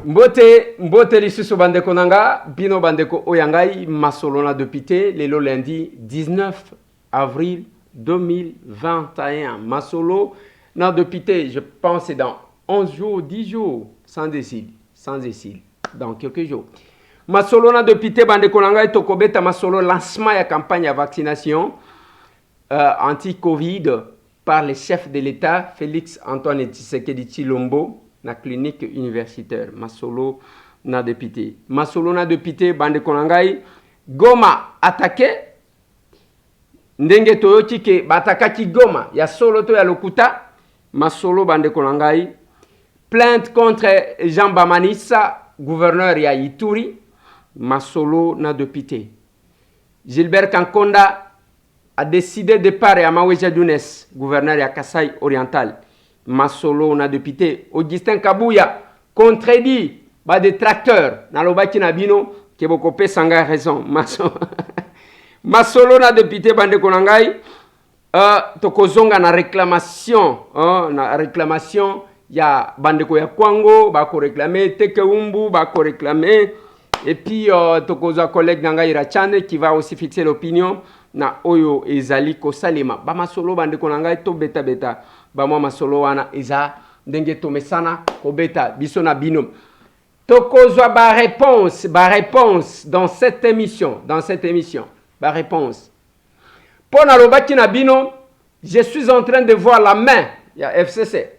Mbote lisusu bandeko nanga, bino bandeko oyangai, masolona député, lelo lundi 19 avril 2021. Masolo na député, je pense dans 11 jours, 10 jours, sans décile, dans quelques jours. Masolo na député bandeko nanga et tokobeta masolo lancement ya campagne à vaccination anti-Covid par le chef de l'État, Félix Antoine Tshisekedi Tshilombo, na clinique universitaire. Masolo na député. Masolo na député, bande konangai, Goma attaqué. Ndenge toyoti ke batakaki Goma, ya solo to ya lokuta. Masolo bande konangai. Plainte contre Jean Bamanissa, gouverneur ya Ituri. Masolo na député. Gilbert Kankonda a décidé de parler à Maweja Dounes, gouverneur ya Kasai Oriental. Masolo na député. Augustin Kabouya contredit ba détracteurs na lobaki na bino ke bokope sanga raison. Masolo na député bande konangai tokozonga na réclamation ya bandeko ya Kwango bako réclamer Tekeumbu bako réclamer et puis tokoza collègue nanga Irachane qui va aussi fixer l'opinion na oyo ezali kosalema ba masolo bande konangai to beta ba mwa masolo wana eza ndenge tomesana ko beta biso na bino tokozwa ba réponse dans cette émission ba réponse pona lobaki na bino je suis en train de voir la main ya FCC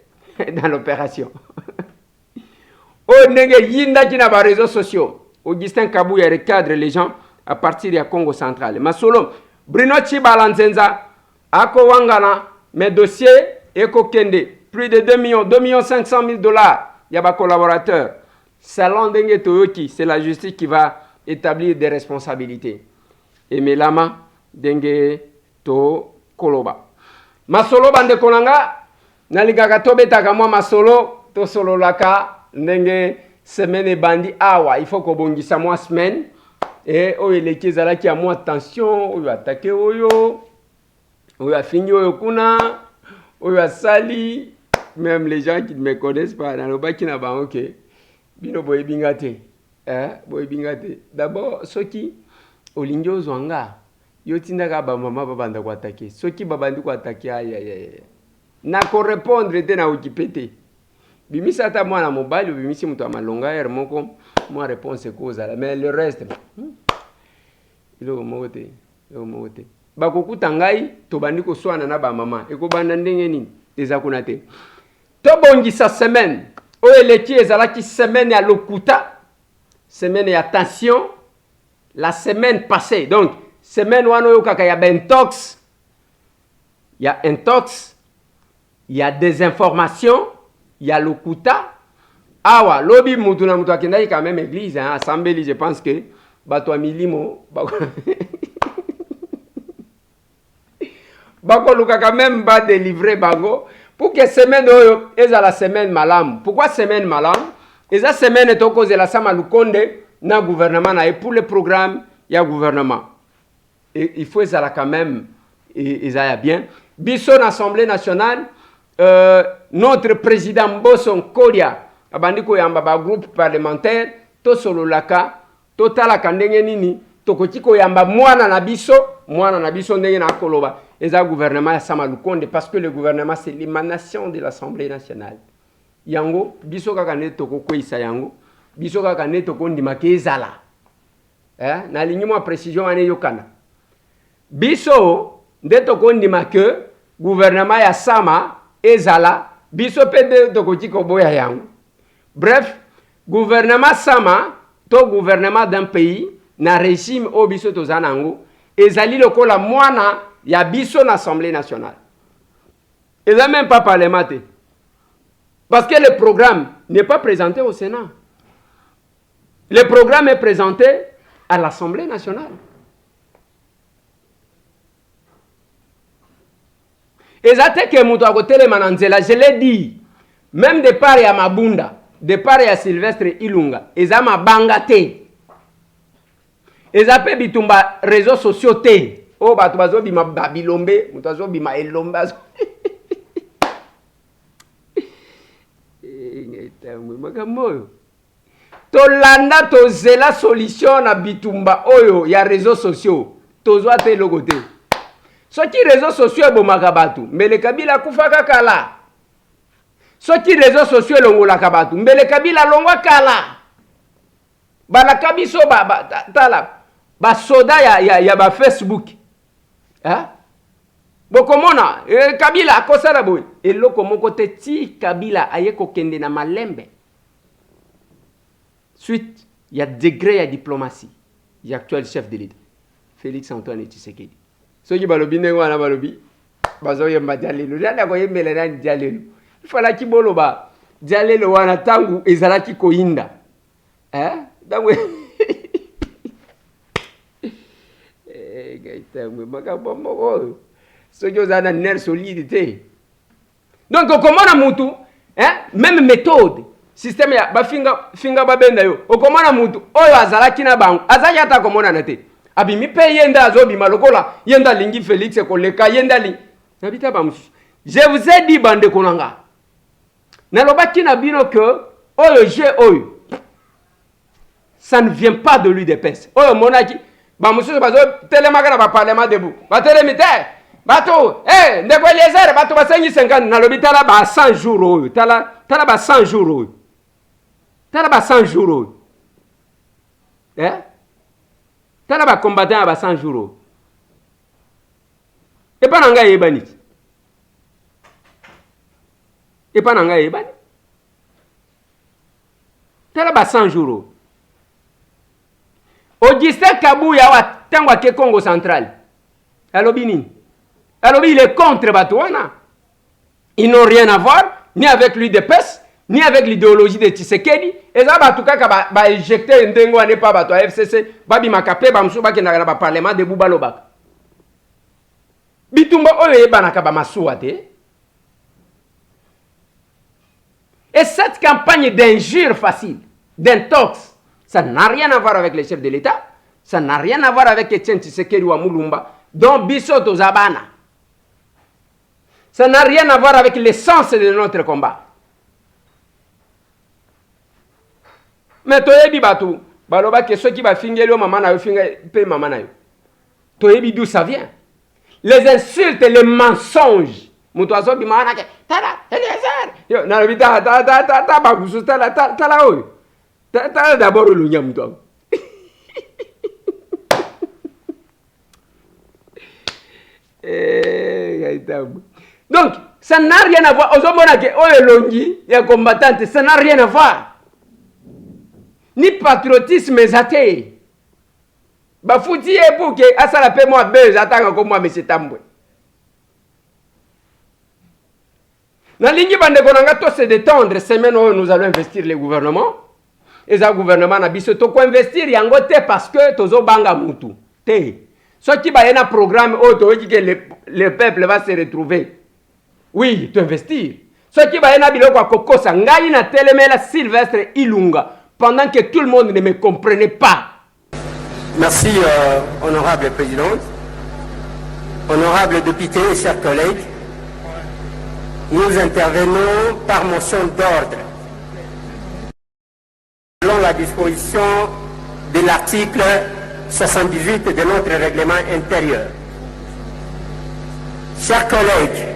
dans l'opération o ndenge yinda kina ba réseaux sociaux. Augustin Kabouya recadre les gens à partir du Congo central. Masolo, Bruno Chibalanzenza, Ako Wangana, mes dossiers, Eko Kende, plus de 2 millions 500 000 dollars, il y a des collaborateurs. Salon Denge Toyoki, c'est la justice qui va établir des responsabilités. Et Melama Denge To Koloba. Masolo Bande Konanga, Naligaga Tobeta moi Masolo, To Solo Laka, Denge. Semaine bandi awa il faut qu'on bongisa moi semaine et les kezala qui a moins attention ou attaquer oyo a fini oyo kuna oyo sali même les gens qui ne me connaissent pas dans le baki na ba OK bino boy bingate boy bingate d'abord soki olingi ozwanga yo tindaka ba mama babanda ko attaquer soki babandi ko attaquer aïe na ko répondre te na okipete. Bimisi ata mwana mobile bimisi mutu amalonga yer moko moi réponse kozala mais le reste ilo mote bakokuta ngai to bandi ko swana na ba mama ekobanda ndenge nini eza kuna te to bongisa semaine o eleki ezalaki semaine ya lokuta semaine ya tension la semaine passée donc semaine wana yo kaka ya bentox ya intox il y a des informations. Il y a le Kuta. Awa, lobby mutuna mutu akenda quand même église, hein, assemblée, je pense que bato milimo bako luka quand même ba délivrer bango pour que semaine oyo eza la semaine malam. Pourquoi semaine malam? Eza semaine to cause la sama lukonde na gouvernement na et pour le programme il y a gouvernement. Et il faut ça quand même eza bien. Biso na Assemblée nationale notre président Mboson Kolia abandiko yamba ba groupe parlementaire to solo laka totala kandenge nini tokotiko yamba mwana na biso ndenge na koloba eza gouvernement ya sama lukonde parce que le gouvernement c'est l'émanation de l'Assemblée nationale yango biso kaka ne tokokwisa yango biso kaka ne tokondima kezala na lingi mo précision ane yokana biso nde tokondima que gouvernement ya sama ezala biso pede tokotiko boya yango. Bref, gouvernement sama to gouvernement d'un pays na régime o biso tozanango ezali lokola mwana ya biso na Assemblée nationale. Eza même pas parlementaire. Parce que le programme n'est pas présenté au Sénat. Le programme est présenté à l'Assemblée nationale. Ezate ke mutu akotele mananzela, je l'ai dit, même de part ya Mabunda, de part ya Sylvestre Ilunga, eza mabanga te. Eza pe bitumba réseaux sociaux te. Oh batu bazo bima babilombe, mutu bazo bima elombe. Makamoyo. tolanda tozela solution na bitumba oyo ya réseaux sociaux tozwa te eloko te soki réseaux sociaux ebomaka bato mbele Kabila akufaka kala soki réseaux sociaux elongolaka bato mbele Kabila alongwa kala balaka biso tala basoda ya ba Facebook bokomona Kabila akosala boye eloko moko te ti Kabila aye kokende na malembe. Suite, il y a degré, il y a diplomatie. Il y a actuel chef de l'État, Félix Antoine Tshisekedi. Ceux qui balobi ne wana balobi, bazo yemba dialelo. Nda ko yembele na dialelo. Il fallait ki boloba dialelo wana tangu ezalaki koinda. Dango gaita mwe makabo moko. Ceux qui ont un nerf solide. Donc comment na mutu, même méthode. Système ya bafinga babenda yo okomona mutu oyo azalaki na bango azaki ata komona na te abimi pe yenda azobima lokola yenda lingi Félix koleka yenda li nabita ba musu. Je vous ai dit bande konanga na lobaki na bino que oyo oyo ça ne vient pas de lui de peste oyo monaki ba musu bazo telemaka na ba parlement debout ba telemite bato ndeko Eliezer bato ba 50 na lobita la ba 100 jours oyo tala ba 100 jours oyo tala ba 100 jours tala ba combattant ba 100 jours et pas nanga yebani tala ba 100 jours Augustin Kabuya wa tangwa ke Congo central alobi nini alobi il est contre Batouana. Ils n'ont rien à voir ni avec l'UDPS ni avec l'idéologie de Tshisekedi. Et ça, en tout cas, va éjecter un dengo n'est pas bateau FCC, babi makape, bamsuba qui n'a pas parlement de Boubalobak. Bitumba oye banaka ba masuate. Et cette campagne d'injures faciles, d'intox, ça n'a rien à voir avec les chefs de l'État, ça n'a rien à voir avec Etienne Tshisekedi ou Mulumba, dont Bissot Zabana. Ça n'a rien à voir avec l'essence de notre combat. Mais toyebi batu baloba que ceux qui va finir maman na yo finga pe maman na yo toyebi d'où ça vient les insultes les mensonges muto azobi maana ke tala Eliezer yo na bita ta ba kusu tala oyo tala d'abord le nya muto donc ça n'a rien à voir ozomona ke oyo longi ya combattante ça n'a rien à voir ni patriotisme ezate bafuti epuke asala pe moi beze atanga ko moi monsieur Tambwe na lingi bande konanga to se détendre semaine où nous allons investir les gouvernements et ça gouvernement na biso to ko investir yango te parce que tozo banga mutu te ce qui ba yena programme o to que le peuple va se retrouver oui tu investir ce qui va yena biloko kokosa ngai na telemela Sylvestre Ilunga pendant que tout le monde ne me comprenait pas. Merci, honorable présidente, honorable député et chers collègues. Nous intervenons par motion d'ordre. Selon la disposition de l'article 78 de notre règlement intérieur. Chers collègues,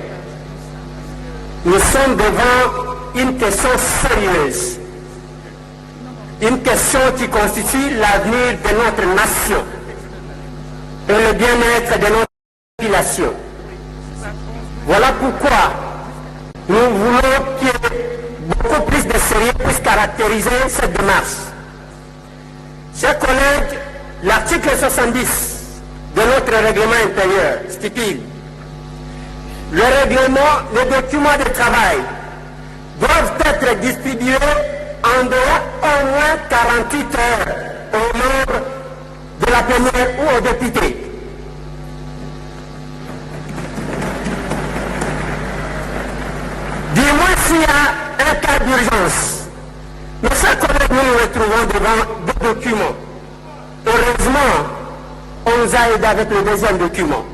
nous sommes devant une question sérieuse. Une question qui constitue l'avenir de notre nation et le bien-être de notre population. Voilà pourquoi nous voulons que beaucoup plus de sérieux puisse caractériser cette démarche. Chers collègues, l'article 70 de notre règlement intérieur stipule le règlement, les documents de travail doivent être distribués en dehors au moins 48 heures aux membres de la plénière ou aux députés. Du moins s'il y a un cas d'urgence. Mes chers collègues, nous nous retrouvons devant deux documents. Heureusement, on nous a aidé avec le deuxième document.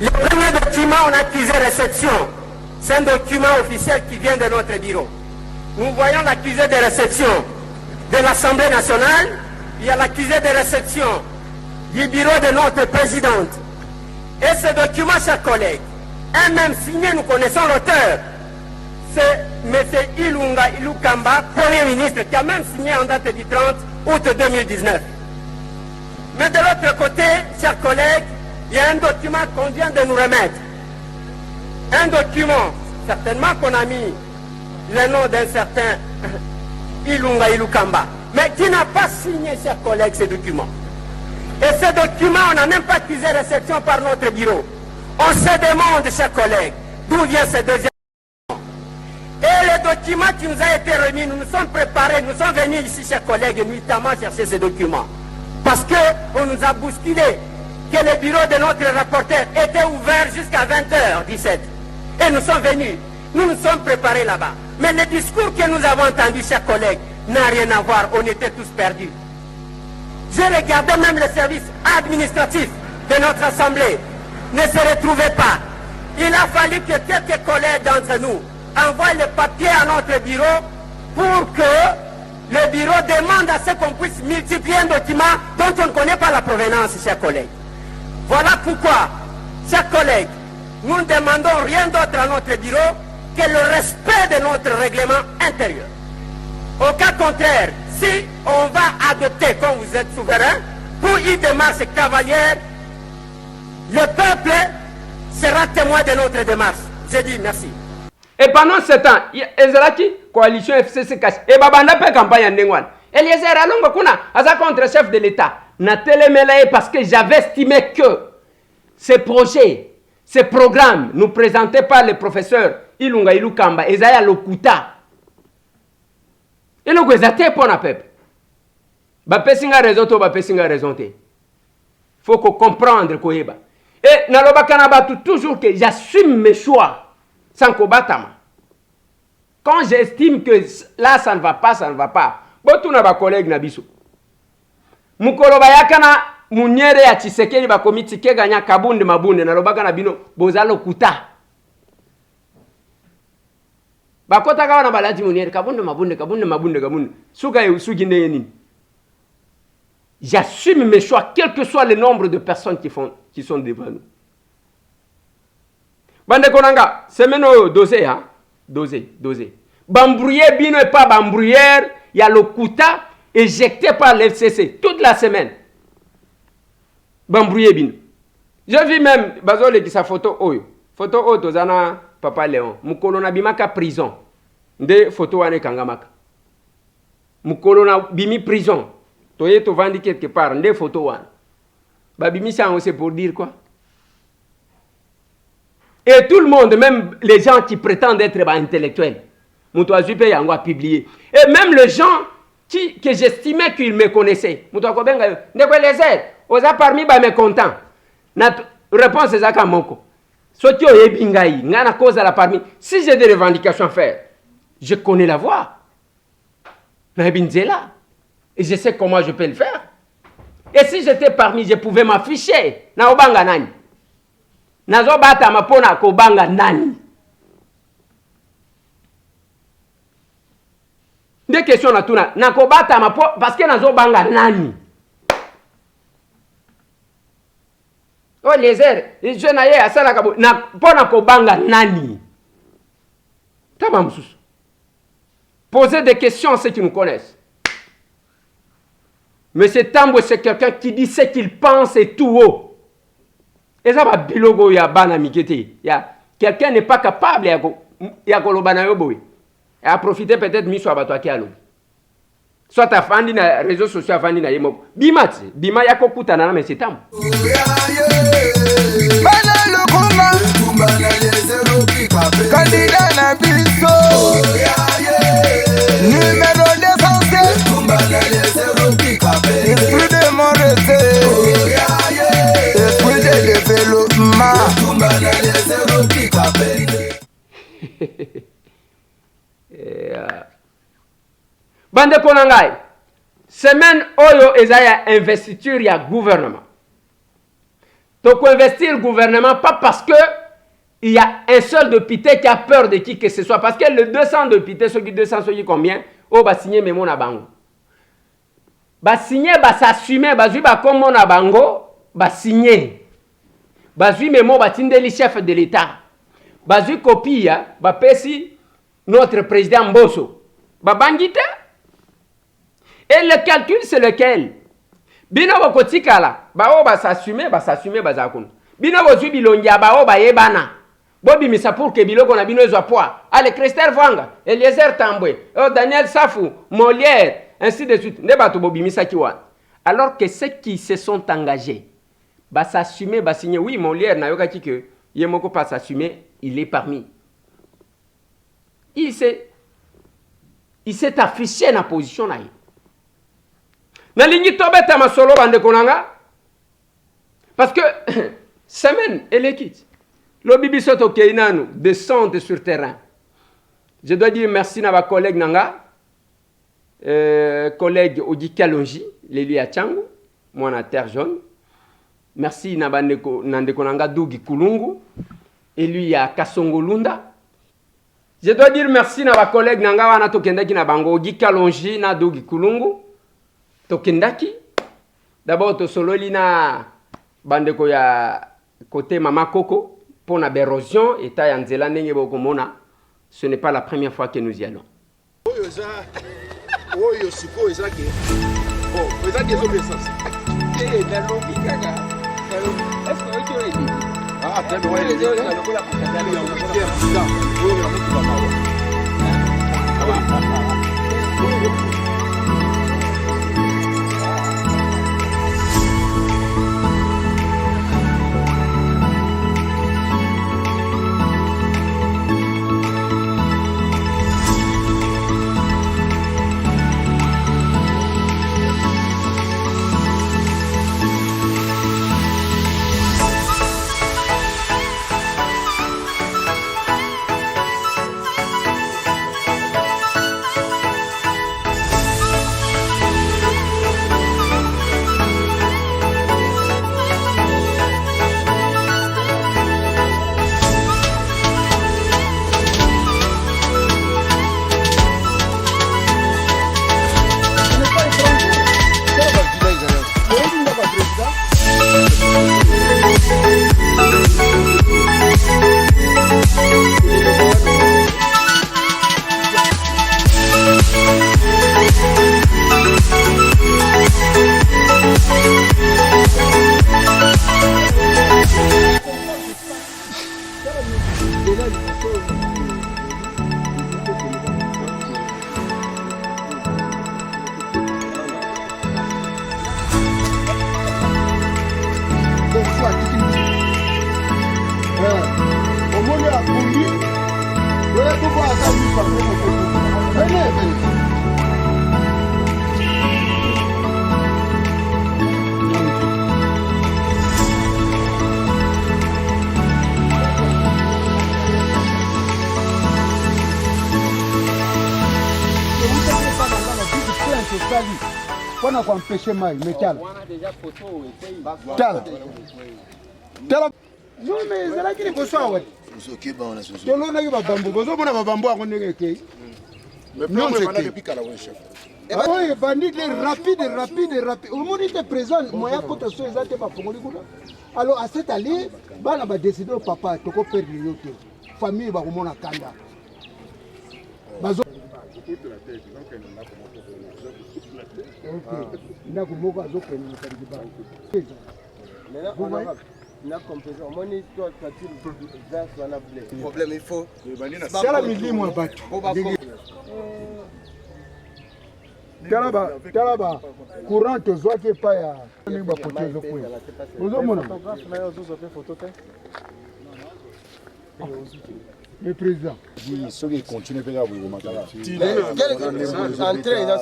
Le premier document, on a accusé réception. C'est un document officiel qui vient de notre bureau. Nous voyons l'accusé de réception. de l'Assemblée nationale, il y a l'accusé de réception du bureau de notre présidente. Et ce document, chers collègues, est même signé, nous connaissons l'auteur, c'est M. Ilunga Ilukamba, Premier ministre, qui a même signé en date du 30 août 2019. Mais de l'autre côté, chers collègues, il y a un document qu'on vient de nous remettre. Un document, certainement qu'on a mis le nom d'un certain Ilunga Ilukamba, mais qui n'a pas signé, chers collègues, ce document. Et ce document, on n'a même pas accusé réception par notre bureau. On se demande, chers collègues, d'où vient ce deuxième document. Et le document qui nous a été remis, nous nous sommes préparés, nous sommes venus ici, chers collègues, nuitamment chercher ce document. Parce qu'on nous a bousculé que le bureau de notre rapporteur était ouvert jusqu'à 20h17. Et nous sommes venus, nous nous sommes préparés là-bas. Mais le discours que nous avons entendu, chers collègues, n'a rien à voir, on était tous perdus. J'ai regardé même le service administratif de notre assemblée, ne se retrouvait pas. Il a fallu que quelques collègues d'entre nous envoient le papier à notre bureau pour que le bureau demande à ce qu'on puisse multiplier un document dont on ne connaît pas la provenance, chers collègues. Voilà pourquoi, chers collègues, nous ne demandons rien d'autre à notre bureau que le respect de notre règlement intérieur. Au cas contraire, si on va adopter, comme vous êtes souverain, pour une démarche cavalière, le peuple sera témoin de notre démarche. Je dis merci. Et pendant ce temps, Ezraki, coalition FCC cache, et Babanda fait campagne en Nengwan. Eliezer Alongo Kuna, Aza contre chef de l'État, n'a télémélé parce que j'avais estimé que ces projets, ces programmes, nous présentés par le professeur Ilunga Ilukamba, Ezaya Lokuta, et nous avons pour la peuple. Bapesinga raison to bapesinga raison te. Faut qu'on comprendre koyeba. Et naloba kanaba toujours que j'assume mes choix sans kobatama. Quand j'estime que là ça ne va pas, ça ne va pas. Botu na ba collègue na biso. Mukolo bayakana munyere ya Tshisekedi ba komiti ke ganya kabunde mabunde naloba kana bino bozalo kuta. Bakota kawa na balati munyere kabunde mabunde. Suga e sugi neni. J'assume mes choix, quel que soit le nombre de personnes qui sont devant nous. Bande konanga, semeno dosé, hein? Dosé. Bambrouillé bino et pas bambrouillère, il y a le kuta éjecté par l'FCC toute la semaine. Bambrouillé bino. Je vis même, bazole qui sa photo oyo. Photo oyo tozana Papa Léon. Mukolo na bimaka prison. Nde photo wane kangamaka. Mukolo na bimi prison. Toye to vandi quelque part, des photos wan. Babimi ça c'est pour dire quoi? Et tout le monde, même les gens qui prétendent être intellectuels, Moutoua Zupe Yango a publié. Et même les gens que j'estimais qu'ils me connaissaient. Moutoua Kobenga, ne quoi les aides? Osa parmi ba mécontents. Na réponse est à Moko. Soti o yebingai, ngana cause à la parmi. Si j'ai des revendications à faire, je connais la voie. Na binzela. Et je sais comment je peux le faire. Et si j'étais parmi, je pouvais m'afficher. Na obanga nani. Nazo bata mapona ko banga nani. Des questions na tuna. Na ko bata mapo parce que nazo banga nani. Oh les airs, je n'aille à ça la kabo. Na pona ko banga nani. Tabamsus. Posez des questions à ceux qui nous connaissent. Monsieur Tambo, c'est quelqu'un qui dit ce qu'il pense et tout haut. Et ça va bilogo ya bana mikete. Quelqu'un n'est pas capable ya kolobana yoboy. Et à profiter peut-être miso abato akialo. Soit ta fandi na réseaux sociaux fandi na yemo. Bimati, bima yako kutana na Monsieur Tambo. Bana le combat. Candidat na biso. Numéro d'essentiel. Esprit de mon respect, esprit de développement. Bande Konangai, semaine oyo ezaya investiture ya gouvernement. Donc investir le gouvernement pas parce que il y a un seul député qui a peur de qui que ce soit, parce que le 200 députés, ceux qui 200 ceux qui combien, oh bah signer mémo na bango. ba signer ba s'assumer bazui ba comme na bango ba signer bazui memo batindeli chef de l'état bazui copie ba pesi notre président Mbosso ba bangite. Et le calcul c'est lequel? Bino bokotikala ba o ba s'assumer bazakun bino bozui bilongia ba o ba yebana bobi misa pour que biloko na bino ezwa poids. Allez, Christelle Vanga, Eliezer Tambwe, Daniel Safou, Molière, ainsi de suite. Alors que ceux qui se sont engagés, bah s'assumer, bah signer. Oui, Molière n'a pas dit que Yemoko pas s'assumer, il est parmi. Il s'est affiché dans la position là. Na lingi tobeta masolo bande konanga parce que semaine elle est quitte. Le bibi soto keinanu descendre sur terrain. Je dois dire merci à ma collègue Nanga, collègue Odi Kalonji, Léli Achangu, moi na terre jaune. Merci à Nandeko Nanga Dougi Kulungu, et lui à Kasongo Lunda. Je dois dire merci à ma collègue Nanga wana tokendaki na bango Odi Kalonji na Dougi Kulungu. Tokendaki. D'abord to sololi na bandeko ya côté Mama Coco. Pour la érosion, et ce n'est pas la première fois que nous y allons. Pour empêcher mal, mais calme. Non, mais c'est là qu'il est pour ça. Non, c'est bandit rapide. Au moment où il était présent, moi, quand je suis alors, à cette allée, on va décider au papa, tu peux perdre l'autre. Famille, va au monde à Kanda. Problème, il faut. Talaba, courant, tu vois qu'il n'y a pas le président.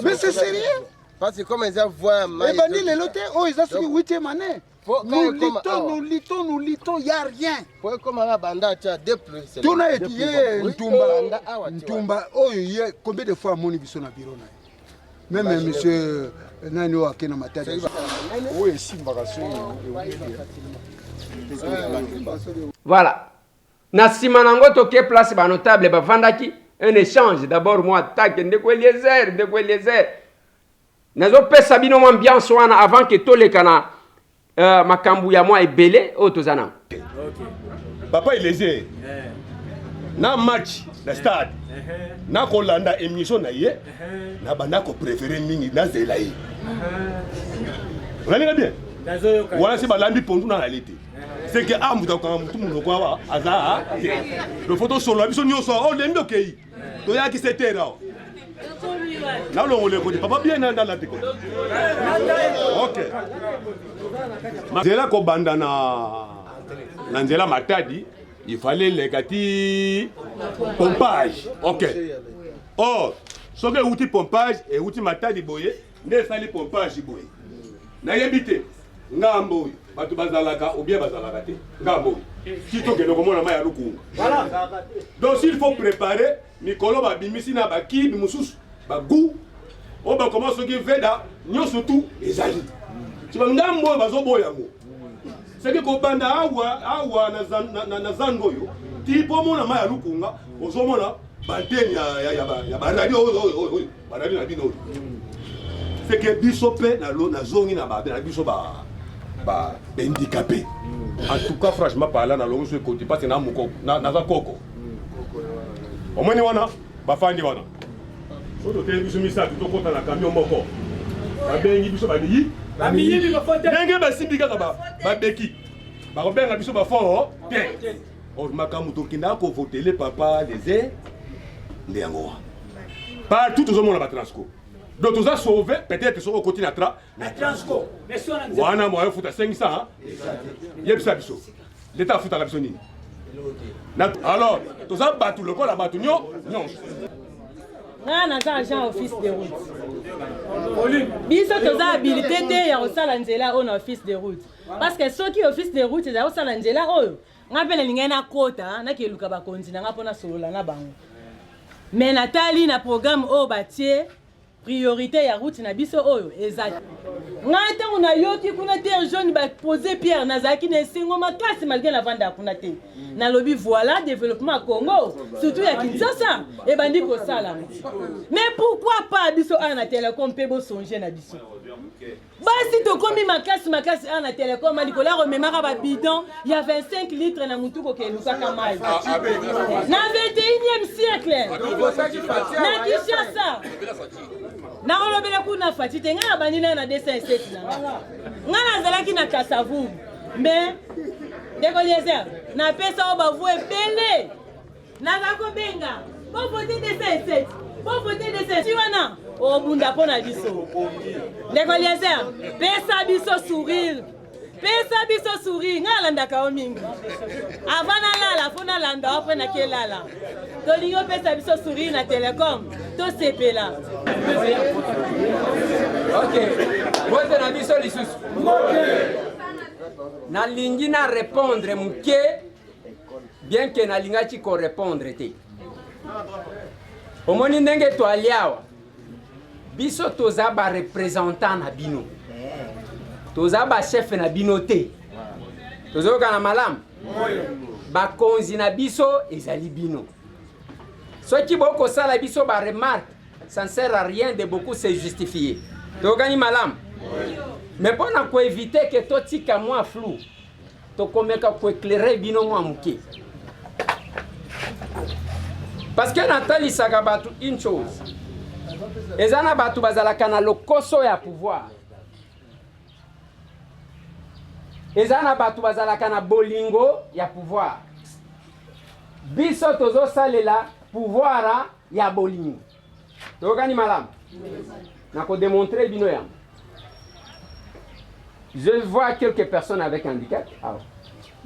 Mais c'est sérieux. Parce que comme ils voient les bandits, les lotés, oh, ils ont fait 8e année. Nous litons, il n'y a rien. Comment la bande a deux plus. Tout n'a été Ntumba, oh, il y a combien de fois mon émission à bureau? Même monsieur Nano a Kena Mata. Voilà. Nassima nango toke place ba notable ba vandaki un échange. D'abord moi tac ndeko Eliezer. nazo pesa bino mwa ambiance wana avant que toleka na makambu ya mwa ebele oyo tozana. Papa Eliezer na match na stade na kolanda émission na ye na banda ko préférer mingi na zela ye. Onalinga bien? Wala si balambi pondu na réalité. C'est que amuta ko mutu muno kwa aza le photo solo biso nyonso o lembi okei. To ya ki setera. Na lo ngole ko papa bien na la tiko. OK. Zela ko banda na nzela Matadi, il fallait les gâtis pompage. OK. Oh, so que outil pompage et outil Matadi boye, ne sali pompage boye. Na yebite ngambo batu bazalaka ou bien bazalaka te. Ngambo. Kito ke lokomona ma ya lukunga. Voilà. Donc s'il faut préparer Nikolo ba bimisi na ba kibi mususu ba goût o ba comment ce qui veda nyoso tout ezali. Tu vas ngambo bazo boya ngo. C'est que kobanda awa na zango yo tipo mona ma ya lukunga ozomona banteni ya baradi baradi na bino. C'est que bisope na zongi na ba biso ba handicapé. En tout cas franchement parlant na longo sur côté parce que na moko na za koko. Omoni wana bafandi wana. Soto te biso misa to kota na camion moko. Ba bengi biso ba yi. Ba miyi bi ba fote. Ndenge ba simbika ba beki. Ba robenga biso ba fort. Bien. O makamu to kinda ko voter papa les ndengo. Partout tout le monde ba transco. Donc tu as sauvé peut-être sur le côté na transco. Wana mo futa 500. Yebisa biso. L'état futa la biso nini. Alors, tu as battu le col à battu non. On a agent office de route. Biso tu as habilité ya osala nzela on office de route. Parce que ceux qui office de route za osala nzela oyo. Ngapela lingena kota na keluka ba kontina ngapona solola na bango. Mais Nathalie na programme o batie priorité ya route na biso oyo ezaki. Ngata una yoki kuna terre jaune ba poser pierre nazaki na singo makasi malgré la vente kuna te. Na lobby voilà développement Congo surtout ya Kinshasa et bandi ko sala. Mais pourquoi pas biso ana télécom pebo songer na biso. Basi to komi makasi ana télécom alikola rememara ba bidon il y a 25 litres na mutuko ke lukaka mai. Na 21e siècle. Na Kinshasa. Na olobela kuna fati te nga banina na 207 na. Nga nazalaki na Kasavu. Mais Ndeko Eliezer na pesa oba vue bele. Na zako benga. Bo voter 207. Bo voter 207. Tu wana o bunda pona biso. Ndeko Eliezer pesa biso sourire. Pesa biso sourire nga landaka o mingi. Avana lala fona landa après na kelala. Tolingo pesa biso sourire na Telecom. To sepela. OK. Vote na biso lisusu. Na lingi na répondre muke bien que na lingaki ko répondre te. Omoni ndenge to aliawa. Biso toza ba représentant na bino. Toza ba chef na bino te. Tozo kana malamu. Ba konzi na biso ezali bino. Ceux qui boko sala biso ba remarque, ça ne sert à rien de beaucoup se justifier. Togani malam. Mais pour na éviter que to tika moi flou. To komeka ko éclairer bino moi muke. Parce que Nathalie Sagabatu une chose. Ezana batu bazalaka na lokoso ya pouvoir. Ezana batu bazalaka na bolingo ya pouvoir. Biso tozo salela pouvoir ya bolingo. Tokani malam. Na ko démontrer bino ya. Je vois quelques personnes avec handicap. Ah.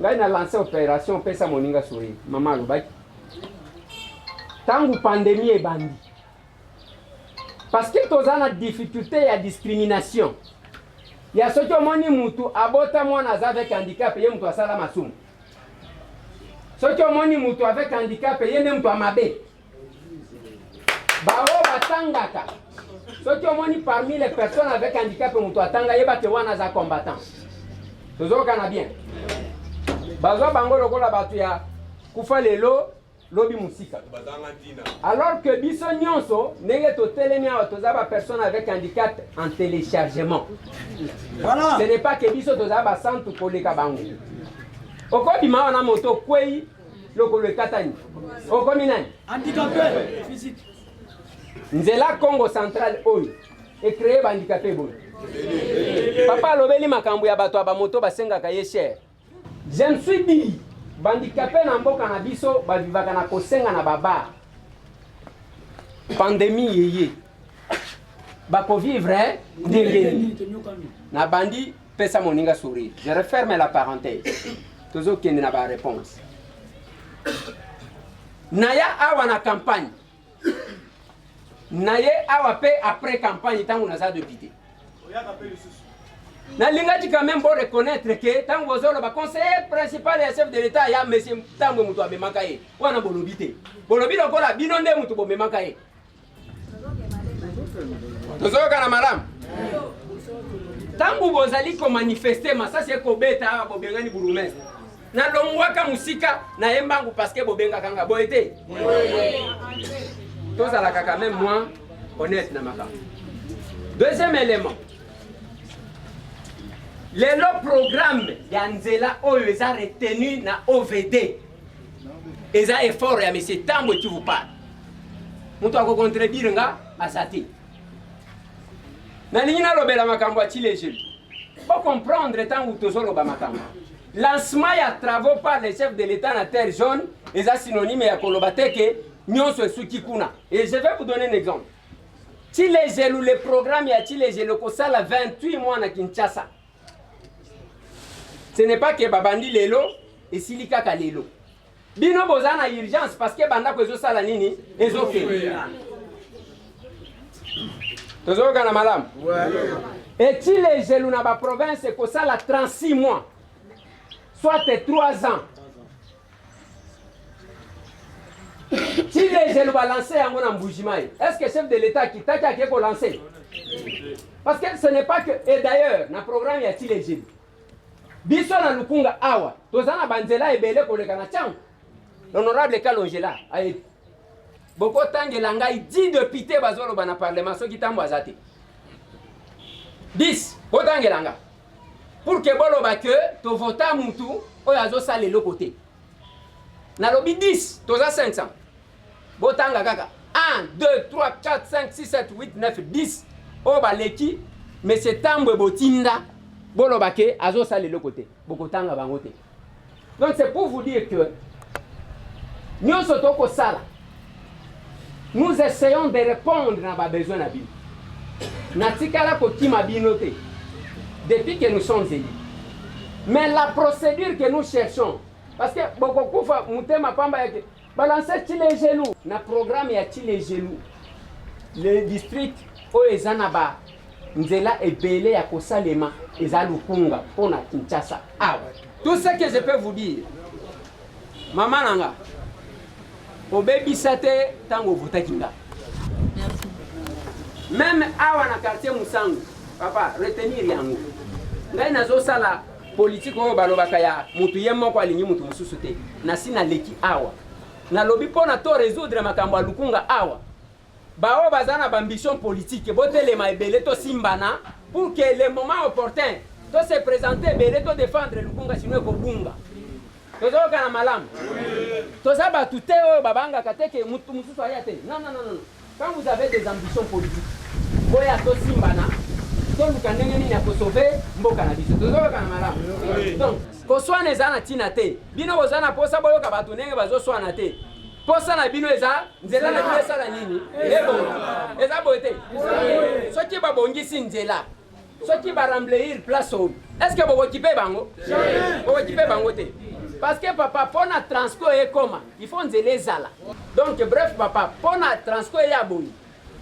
Ngai na lancé opération pesa moninga sourire. Maman lobaki. Tangu pandémie et bandi. Parce que toza na difficulté ya discrimination. Ya soki omoni mutu abota mwana avec handicap ye mutu asala masumu. Soki omoni mutu avec handicap ye ne mutu amabe. Bao batangaka. Soki omoni parmi les personnes avec handicap mutu atanga ye bate wana za combattant. Tozo kana bien. Bazo bango lokola batu ya kufa lelo lobi musika. Alors que biso nyonso nenge to telemi awa tozaba personne avec handicap en téléchargement. Voilà. Ce n'est pas que biso tozaba centre koleka bango. Okobi ma wana moto kwei lokolo ekatani. Okomi nani? Handicapé physique. Nzela Congo central oyo e créé ba handicapé boy. Papa lobeli makambo ya bato ba moto basengaka ye cher. Je me suis dit bandicapé na mboka na biso ba vivaka na kosenga na baba. Pandémie yeye. Ba ko vivre ndenge na bandi pesa moninga sourire. Je referme la parenthèse. Tozo kende na ba réponse. Naya awa na campagne. Naye awa pe après campagne tangu naza député. Na lingati quand même pour reconnaître que tangu bozolo ba conseiller principal et chef de l'état ya monsieur tangu mutu abemaka ye. Wana bolobité. Bolobité kola bino nde mutu bomemaka ye. Tozoka na madame. Tangu bozali ko manifester masasi ko beta awa bobengani burumestre. Na longwaka musika na yembangu parce que bobenga kanga boete. Tous à la quand même moi honnête na maka. Deuxième élément. Le programme Yanzela oyo eza retenu na OVD. Eza effort ya monsieur Tambo qui vous parle. Mutu ako contredire nga asati. Na lingina lobela makambo a tileje. Faut comprendre tant ou tozolo ba makambo. Lancement ya travaux par les chefs de l'État na terre jaune, eza synonyme ya kolobateke nyonso esuki kuna. Et je vais vous donner un exemple. Tilejelu le programme ya Tilejelu ko sala 28 mois na Kinshasa. Ce n'est pas que babandi lelo et silika ka lelo. Bino bozana urgence parce que banda ko ezo sala nini ezo fait. Tozo kana malam. Et Tilejelu na ba province ko sala 36 mois. Soit 3 ans. Si les élus vont lancer un embougement, est-ce que le chef de l'État qui t'a qu'à lancer? Parce que ce n'est pas que. Et d'ailleurs, dans le programme, il y a les élus. Biso na lukunga awa. Tozana banzela ebele koleka na chang. L'honorable Kalongela a été. Boko tangelanga 10 députés bazolo bana parlement so kitambo azati. 10 botangelanga. Pour que bolo ba que to vota mutu oyo azo sala le côté. Na lobi 10, toza 500. Botanga kaka 1, 2, 3, 4, 5, 6, 7, 8, 9, 10. O baleki, mais c'est tambo botinda bolo ba que azo sala le côté. Bokotanga bangote. Donc c'est pour vous dire que nous sommes sala. Nous essayons de répondre à nos besoins na bino. Natikala ko tima binote. Depuis que nous sommes élus. Mais la procédure que nous cherchons, parce que beaucoup de mutema pamba yake balancer les genoux, na programme ya les genoux. Le district o ezanaba nzela ebele ya kosalema ezalukunga pona Kinshasa. Ah, tout ce que je peux vous dire. Maman nanga. Obebisate tango vutakinga. Même awa na quartier Musangu, papa, retenir yango. Ngai nazo sala politique oyo balobaka ya mutu ye moko alingi mutu mususu te. Na sina leki awa. Na lobi pona to résoudre makambo alukunga awa. Bao bazana ambition politique botelema ebele to simbana pour que le moment opportun to se présenter ebele to défendre lukunga sino ko bunga. Tozoka na malamu. Toza batute oyo babanga kateke mutu mususu ayate. Non. Quand vous avez des ambitions politiques, boya to simbana to lukandenge nini ya sauver mboka na biso. Tozoka na malamu. Donc, ko swana ezana tina te. Bino bozana posa boyo ka batu nenge bazo swana te. Posa na bino eza nzela na bino esala nini? Ebo. Eza boete. Soki babongisi nzela. Soki ba remblayer place oyo. Est-ce que boko kipe bango? Boko kipe bango te. Parce que papa pona transco e koma, il faut nzela ezala. Donc bref papa pona transco e aboni.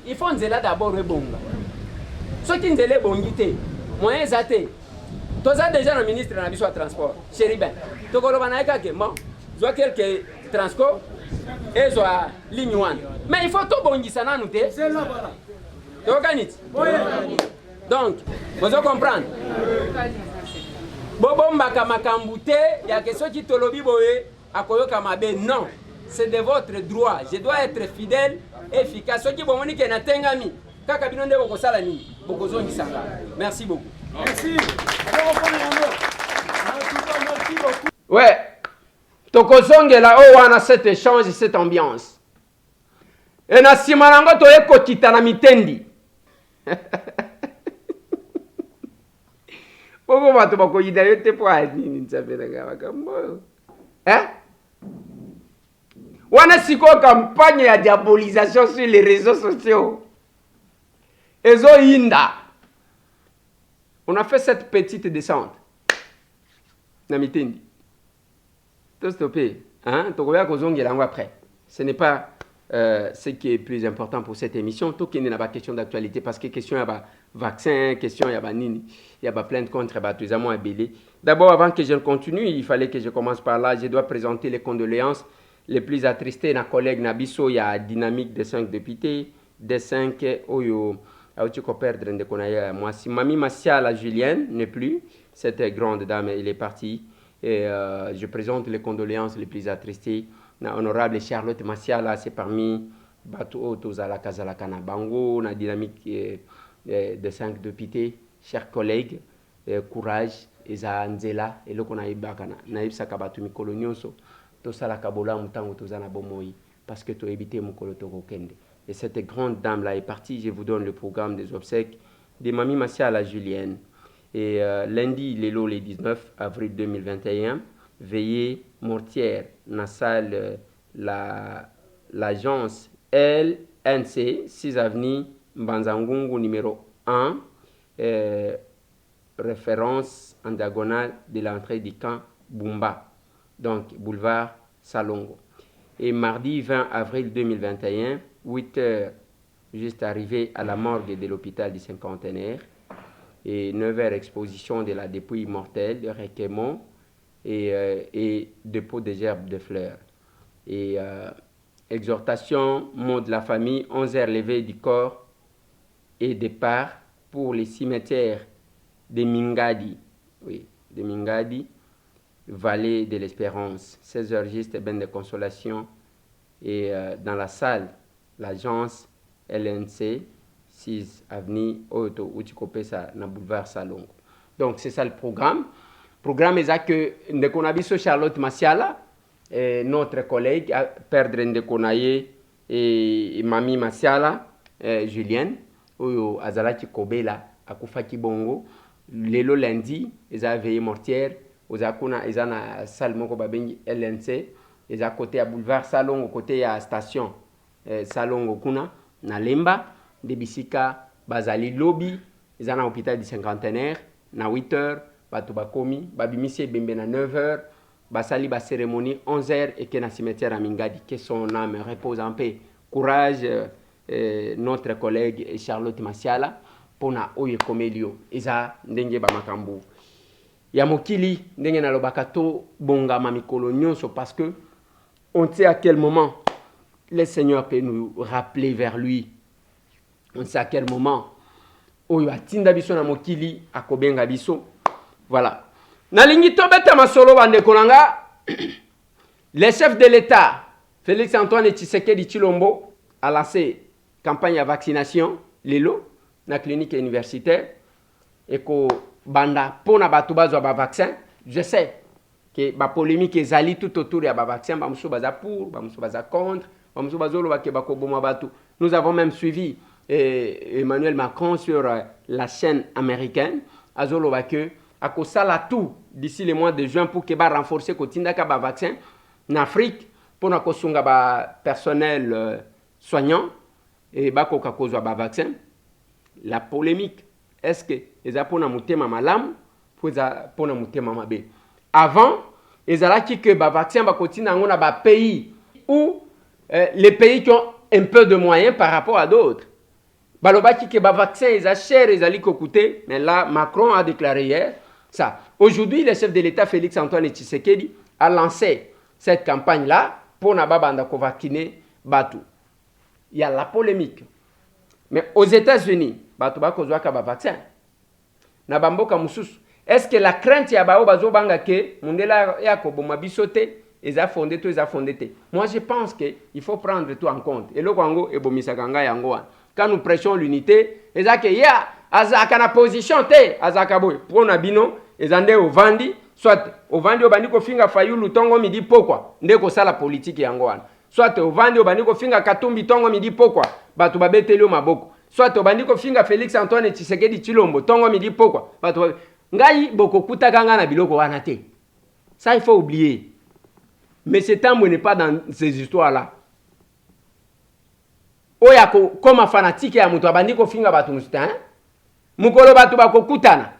Il faut nzela d'abord ebonga. Soki nzela ebongi te, moyen ezate. Toza déjà le ministre na biso ya transport. Chéribin. Tokoloba na eka ke bon. Zwa quelque transco et zwa ligne 1. Mais il faut to bongisa nanu te. C'est là voilà. Tokanit. Donc, vous comprendre. Bobombaka makambute ya ke soki tolobi boye akoyoka mabe non. c'est de votre droit. Je dois être fidèle et efficace. Ceux qui vont venir na tengami, kaka bino nde boko sala nini, boko zongi sanga. Merci beaucoup. Merci. Ouais. Tokozonge là oh wana cet échange, cette ambiance. Et na sima nango toye kokita na mitendi. Pourquoi bato bakoyida yo te po nini ntsapela makambo? Hein? Wana siko campagne ya diabolisation sur les réseaux sociaux. Ezo inda. On a fait cette petite descente. Na mitendi. Tout stoppé. Hein? Tokoya kozongi lango après. Ce n'est pas ce qui est plus important pour cette émission. Tout qui n'est pas question d'actualité parce que question y a vaccin, question y a nini, il y a plainte contre tout ça moins belé. D'abord avant que je continue, il fallait que je commence par là. Je dois présenter les condoléances les plus attristées na collègue Nabiso, il y a dynamique des 5 députés, des 5 oyo tu peux perdre de connaître moi si Mamie Massia la Julienne n'est plus, cette grande dame elle est partie et je présente les condoléances les plus attristées. Na honorable Charlotte Massiala, c'est parmi Bato Tozala Kazalakana Bango, na dynamique de 5 députés, chers collègues, courage, Eza Nzela, et le qu'on a eu bakana, naïf sakabatu mikolo nyonso, Tosala Kabola Mutango Tozana Bomoi, parce que tu as évité Mukolo Toko Kende. Et cette grande dame-là est partie, je vous donne le programme des obsèques de Mamie Massiala Julienne. Et lundi, le 19 avril 2021, veillée mortière dans la salle l'agence LNC 6 avenue Mbanzangungu numéro 1 référence en diagonale de l'entrée du camp Bumba, donc boulevard Salongo. Et mardi 20 avril 2021 8h juste arrivé à la morgue de l'hôpital du Cinquantenaire et 9h exposition de la dépouille mortelle de requément et dépôt des gerbes de fleurs. Et exhortation, mot de la famille, 11h levée du corps et départ pour les cimetières de Mingadi, oui, de Mingadi, vallée de l'Espérance. 16h juste bain de consolation et dans la salle, l'agence LNC, 6 avenue Oto Utikopesa, na boulevard Salongo. Donc c'est ça le programme. Programme est que Ndekonabiso Charlotte Massiala, notre collègue, perdre Ndekonaye et Mamie Massiala, Julienne, ou Azalaki Kobela, Akufaki Bongo, lelo lundi, ils ont veillé mortière, ils ont na salle moko babengi LNC, ils ont côté à boulevard Salongo, côté à station Salongo kuna, na Lemba, de Bisika, Bazali Lobby, ils ont na hôpital du Cinquantenaire, na 8h. Bato bakomi, babimisi bembe na 9h, basali ba cérémonie 11h et que na cimetière à Mingadi, que son âme repose en paix. Courage, notre collègue Charlotte Massiala, pour na oye komelio, eza ndenge ba makambu. Ya mokili, ndenge na lobakato, bonga mamikolo nyonso, parce que on sait à quel moment le Seigneur peut nous rappeler vers lui. On sait à quel moment oyo atinda biso na mokili, akobenga biso. Voilà. Nalingi tobeta masolo bande konanga. Le chef de l'État, Félix Antoine Tshisekedi Tshilombo, a lancé campagne de vaccination, lelo, na clinique universitaire, et ko banda pona batu bazwa ba vaccin. Je sais que ba polémique ezali tout autour ya ba vaccin, ba muso baza pour, ba muso baza contre, ba muso bazolo ba ke ba ko boma batu. Nous avons même suivi Emmanuel Macron sur la chaîne américaine, azolo ba ke à cause de tout d'ici le mois de juin pour que renforcer le vaccin en Afrique pour que ba personnel soignant et ba cause vaccin. La polémique est-ce que les apona mutema malam pour na mutema mabe. Avant ils allaient que ba vaccin ba continue na ba pays où les pays qui ont un peu de moyens par rapport à d'autres. Balobaki que ba vaccin ils a cher ils allaient coûter, mais là Macron a déclaré hier ça. Aujourd'hui, le chef de l'État, Félix Antoine Tshisekedi, a lancé cette campagne-là pour Nababanda vacciner Batu. Il y a la polémique. Mais aux États-Unis, Batu Bakozwa Kaba vaccin. Nabamboka Moussous. Est-ce que la crainte ya bao bazo banga ke mundela ya koboma bisote ils ont fondé tout, ils ont fondé tout. Moi, je pense qu'il faut prendre tout en compte. Et le Congo est bomisakanga yango. Quand nous prêchons l'unité, ils ont dit, ya, azaka na position te, azaka boy. Pour nabino, ils ont dit au Vandi, soit au Vandi au bandiko finga fayulu tongo midi pokwa, ndeko sala politique yango wana. Soit au Vandi au bandiko finga katumbi tongo midi pokwa, batu babeteli maboko. Soit au bandiko finga Félix Antoine Tshisekedi Tshilombo tongo midi pokwa, batu ngai boko kutaka nga na biloko wana te. Ça il faut oublier. Mais ce temps n'est pas dans ces histoires-là. Oya comme fanatique ya mutu abandi ko finga batu musta, mukolo batu bako kutana.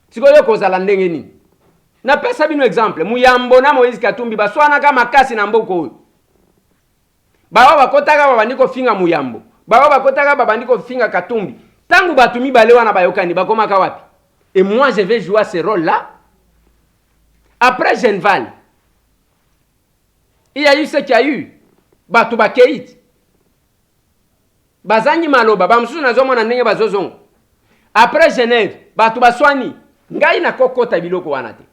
Sikoyo kozala ndenge nini? Na pesa bino exemple, Muyambo na Moïse Katumbi baswana kama kasi na mboko oyo. Bawa bakotaka babandi ko finga Muyambo. Bawa bakotaka babandi ko finga Katumbi. Tangu batu mibale wana bayokani bakomaka wapi? Et moi je vais jouer ce rôle-là. Après Genval, il y a eu ce qu'il y a eu. Batu bakeit. Bazangi maloba, bamsusu nazomo na ndenge bazozongo. Après Genève, batu baswani, ngai na kokota biloko wana te.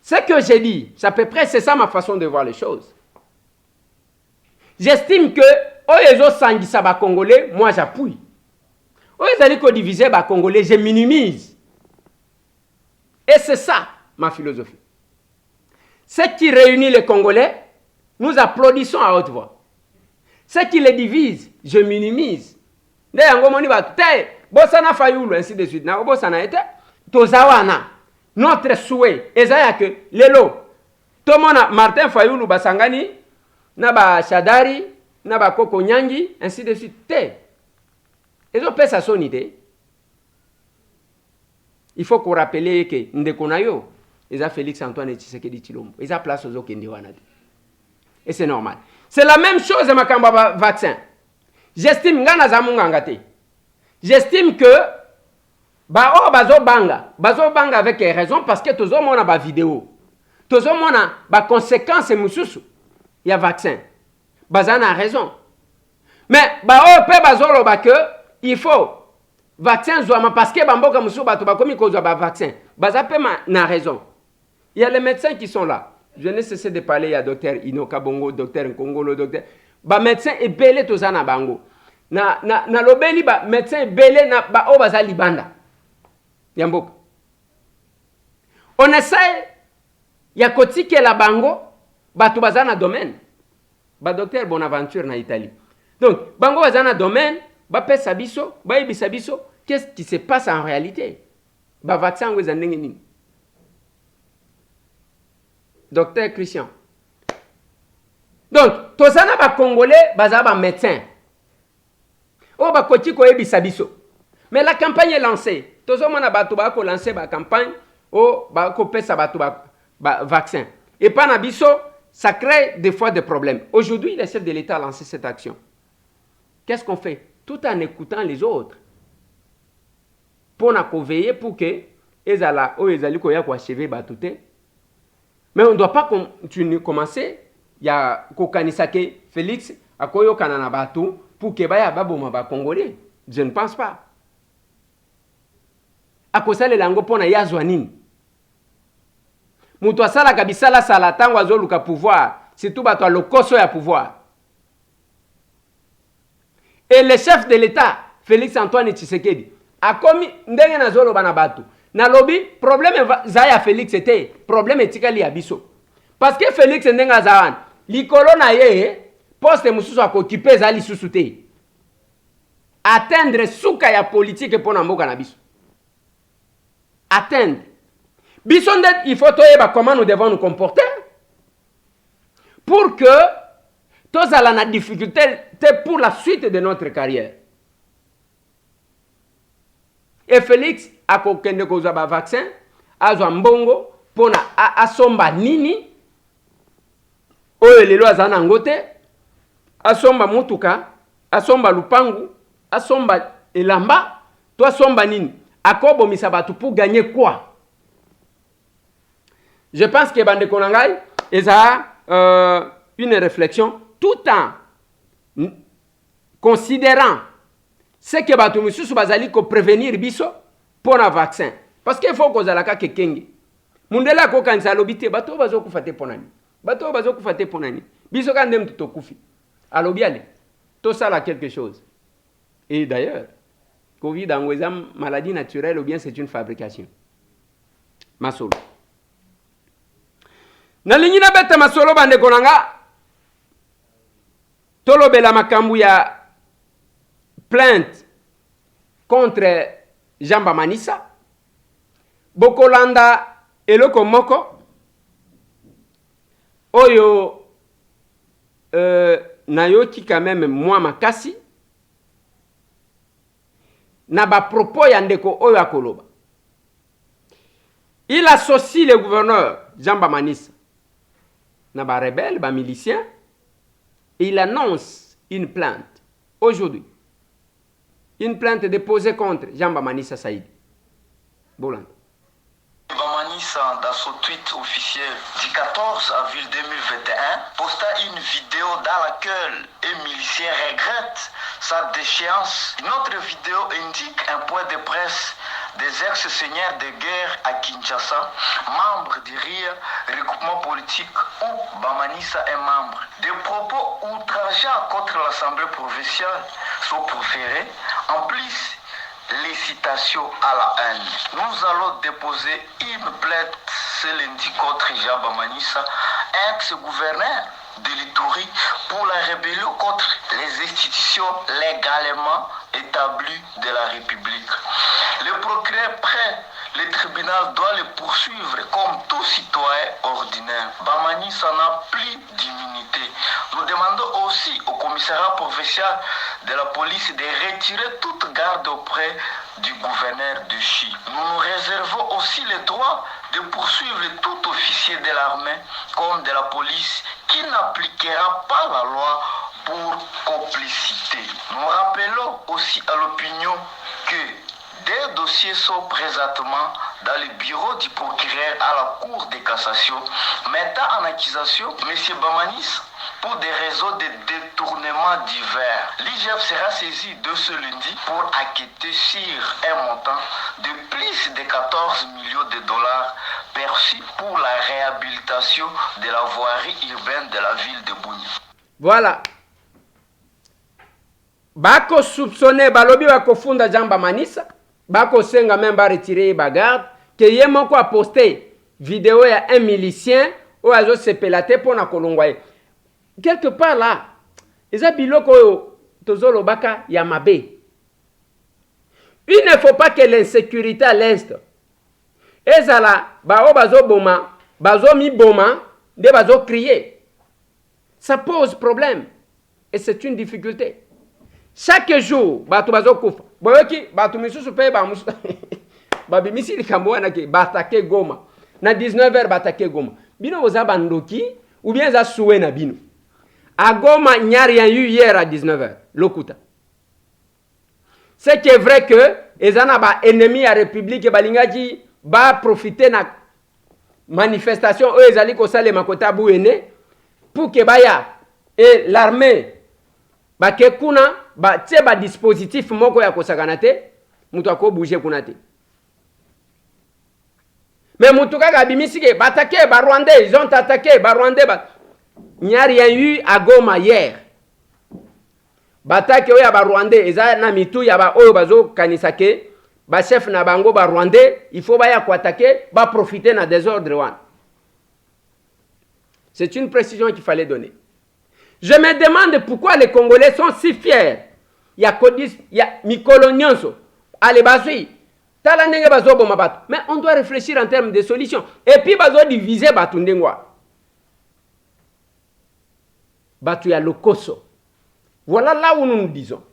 Ce que j'ai dit, c'est à peu près c'est ça ma façon de voir les choses. J'estime que oyezo sangisa ba Congolais, moi j'appuie. Oyezali ko diviser ba Congolais, je minimise. Et c'est ça ma philosophie. Ce qui réunit les Congolais, nous applaudissons à haute voix. Ce qui les divise, je minimise. Ainsi de suite. Notre souhait, c'est que lelo, tout le monde, Martin Fayoulou, Basangani, Naba Shadari, Naba Koko Nyangi, ainsi de suite. Ils ont fait sa son idée. Il faut qu'on rappelle que Ndekonayo, ils ont Félix Antoine Tshisekedi Tshilombo. Ils ont place aux autres. Et c'est normal. C'est la même chose avec le vaccin. J'estime que bazo banga avec raison parce que tous on a ba vidéo. Tous on a ba conséquences mususu. Il y a vaccin. Bazana a raison. Mais bazo ba que il faut vaccin zouama parce que bamboka mususu bato ba komi kozwa ba vaccin. Bazape na raison. Il y a les médecins qui sont là. Je n'ai cessé de parler à docteur Inoka Bongo, docteur Nkongolo, docteur. Ba médecin est belé tozana bango. Na lobeli ba médecin belé na ba obaza libanda. Yambok. On essaie ya kotike la bango ba tubazana domaine. Ba docteur Bonaventure na Italie. Donc bango bazana domaine, ba pesa biso, ba ibisa biso, qu'est-ce qui se passe en réalité? Ba vaccin ngwe zandenge nini? Docteur Christian. Donc, tozana ba Congolais, baza ba médecin. Oh ba koti ko ebisa biso. Mais la campagne est lancée. Tozomana bato ba ko lancer ba campagne, oh ba ko pesa bato ba vaccin. Et pas na biso, ça crée des fois des problèmes. Aujourd'hui, le chef de l'État a lancé cette action. Qu'est-ce qu'on fait? Tout en écoutant les autres. Pour na ko veiller pour que ezala o ezali ko ya ko achever batute. Mais on ne doit pas commencer. Il y a Kokanisake Félix à Koyo Kananabatou pour que Baya Baboma ba Congolais. Je ne pense pas. À cause de lango pona yazwanin. Mutu asala kabisa la sala tango azoluka pouvoir. C'est tout bato le koso ya pouvoir. Et le chef de l'État, Félix Antoine Tshisekedi, a commis ndenge na zolo bana batu. Na lobby, problème zaya Félix était problème etikali abiso. Parce que Félix ndenga zawan, likolo na ye poste mususu akokipe za lisusu te. Atteindre suka ya politique pona mboka na biso. Atteindre. Biso ndet il faut toyeba comment nous devons nous comporter pour que tous ala na difficulté pour la suite de notre carrière. Et Félix a kokende koza ba vaccin, azwa mbongo pona asomba nini oyo lelo azana ngote, asomba mutuka, asomba lupangu, asomba elamba, to asomba nini akobo misabatu pour gagner quoi? Je pense que bande konangai eza une réflexion tout en considérant ce que batu misusu bazali ko prévenir biso pour un vaccin parce qu'il faut que zalaka kekenge mundela ko kanisa lobité bato bazo kufate ponani bato bazo kufa te ponani biso ka ndem to kufi alobi ale to sala quelque chose. Et d'ailleurs Covid en maladie naturelle ou bien c'est une fabrication. Masolo. Nalingi na beta masolo bande konanga. Tolobela makambu ya plainte contre Jean Bamanisa. Bokolanda eloko moko. Oyo nayoki quand même moi makasi. Na ba propos ya ndeko oyo akoloba. Il associe le gouverneur Jean Bamanisa na ba rebelle, ba milicien, et il annonce une plainte aujourd'hui. Une plainte déposée contre Jean Bamanisa Saïd. Bolan. Bamanisa, dans son tweet officiel du 14 avril 2021, posta une vidéo dans laquelle un milicien regrette sa déchéance. Une autre vidéo indique un point de presse des ex-seigneurs de guerre à Kinshasa, membres du RIA, regroupement politique où Bamanisa est membre. Des propos outrageants contre l'Assemblée provinciale sont proférés. En plus, les citations à la haine. Nous allons déposer une plainte ce lundi contre Jean Bamanisa, ex-gouverneur de l'Ituri, pour la rébellion contre les institutions légalement établies de la République. Le procureur prêt, le tribunal doit le poursuivre comme tout citoyen ordinaire. Bamanisa n'a plus d'immunité. Nous demandons aussi au commissariat provincial de la police de retirer toute garde auprès du gouverneur de Chi. Nous nous réservons aussi le droit de poursuivre tout officier de l'armée comme de la police qui n'appliquera pas la loi pour complicité. Nous rappelons aussi à l'opinion que des dossiers sont présentement dans le bureau du procureur à la Cour de cassation, mettant en accusation M. Bamanis pour des raisons de détournement divers. L'IGF sera saisi de ce lundi pour acquitter sur un montant de plus de 14 millions de dollars perçus pour la réhabilitation de la voirie urbaine de la ville de Bunia. Voilà. Bako soupçonné balobi bako funda Jean Bamanisa, bako senga même ba retirer ba garde, que yemoko a posté vidéo ya un milicien ou azo sepelate pour na kolongwaye. Quelque part là, eza biloko yo tozolo baka ya mabe. Il ne faut pas que l'insécurité à l'est ezala ba o bazo boma, bazo mi boma, de bazo crier. Ça pose problème et c'est une difficulté. Chaque jour, batu bazo kufa. Boyoki batu misusu pe ba musu. Babi misi likambo na ke batake Goma. Na 19h batake Goma. Bino oza bandoki ou bien za soué na bino. À Goma, il n'y a rien eu hier à 19h. Lokuta. C'est vrai que les ennemis à la République balingaji ba profiter na manifestation eux ezali ko sale makota buene pour que baya et l'armée ba ke kuna ba tie ba dispositif moko ya kosakana te mutu ako bouger kuna te. Mais mutu kaka bimisike batake ba Rwandais, ils ont attaqué ba Rwandais ba. Il n'y a rien eu à Goma hier. Batake oya ba Rwandais eza na mitu ya ba oyo bazo kanisake ba chef na bango ba Rwandais, il faut baya ko attaquer, ba profiter na désordre wan. C'est une précision qu'il fallait donner. Je me demande pourquoi les Congolais sont si fiers. Il y a Codis, il y a Mikolo Nyonso, allez basui. Tala ndenge bazo boma batu. Mais on doit réfléchir en termes de solutions. Et puis bazo diviser batu ndengwa. Batu ya lokoso. Voilà là où nous nous disons.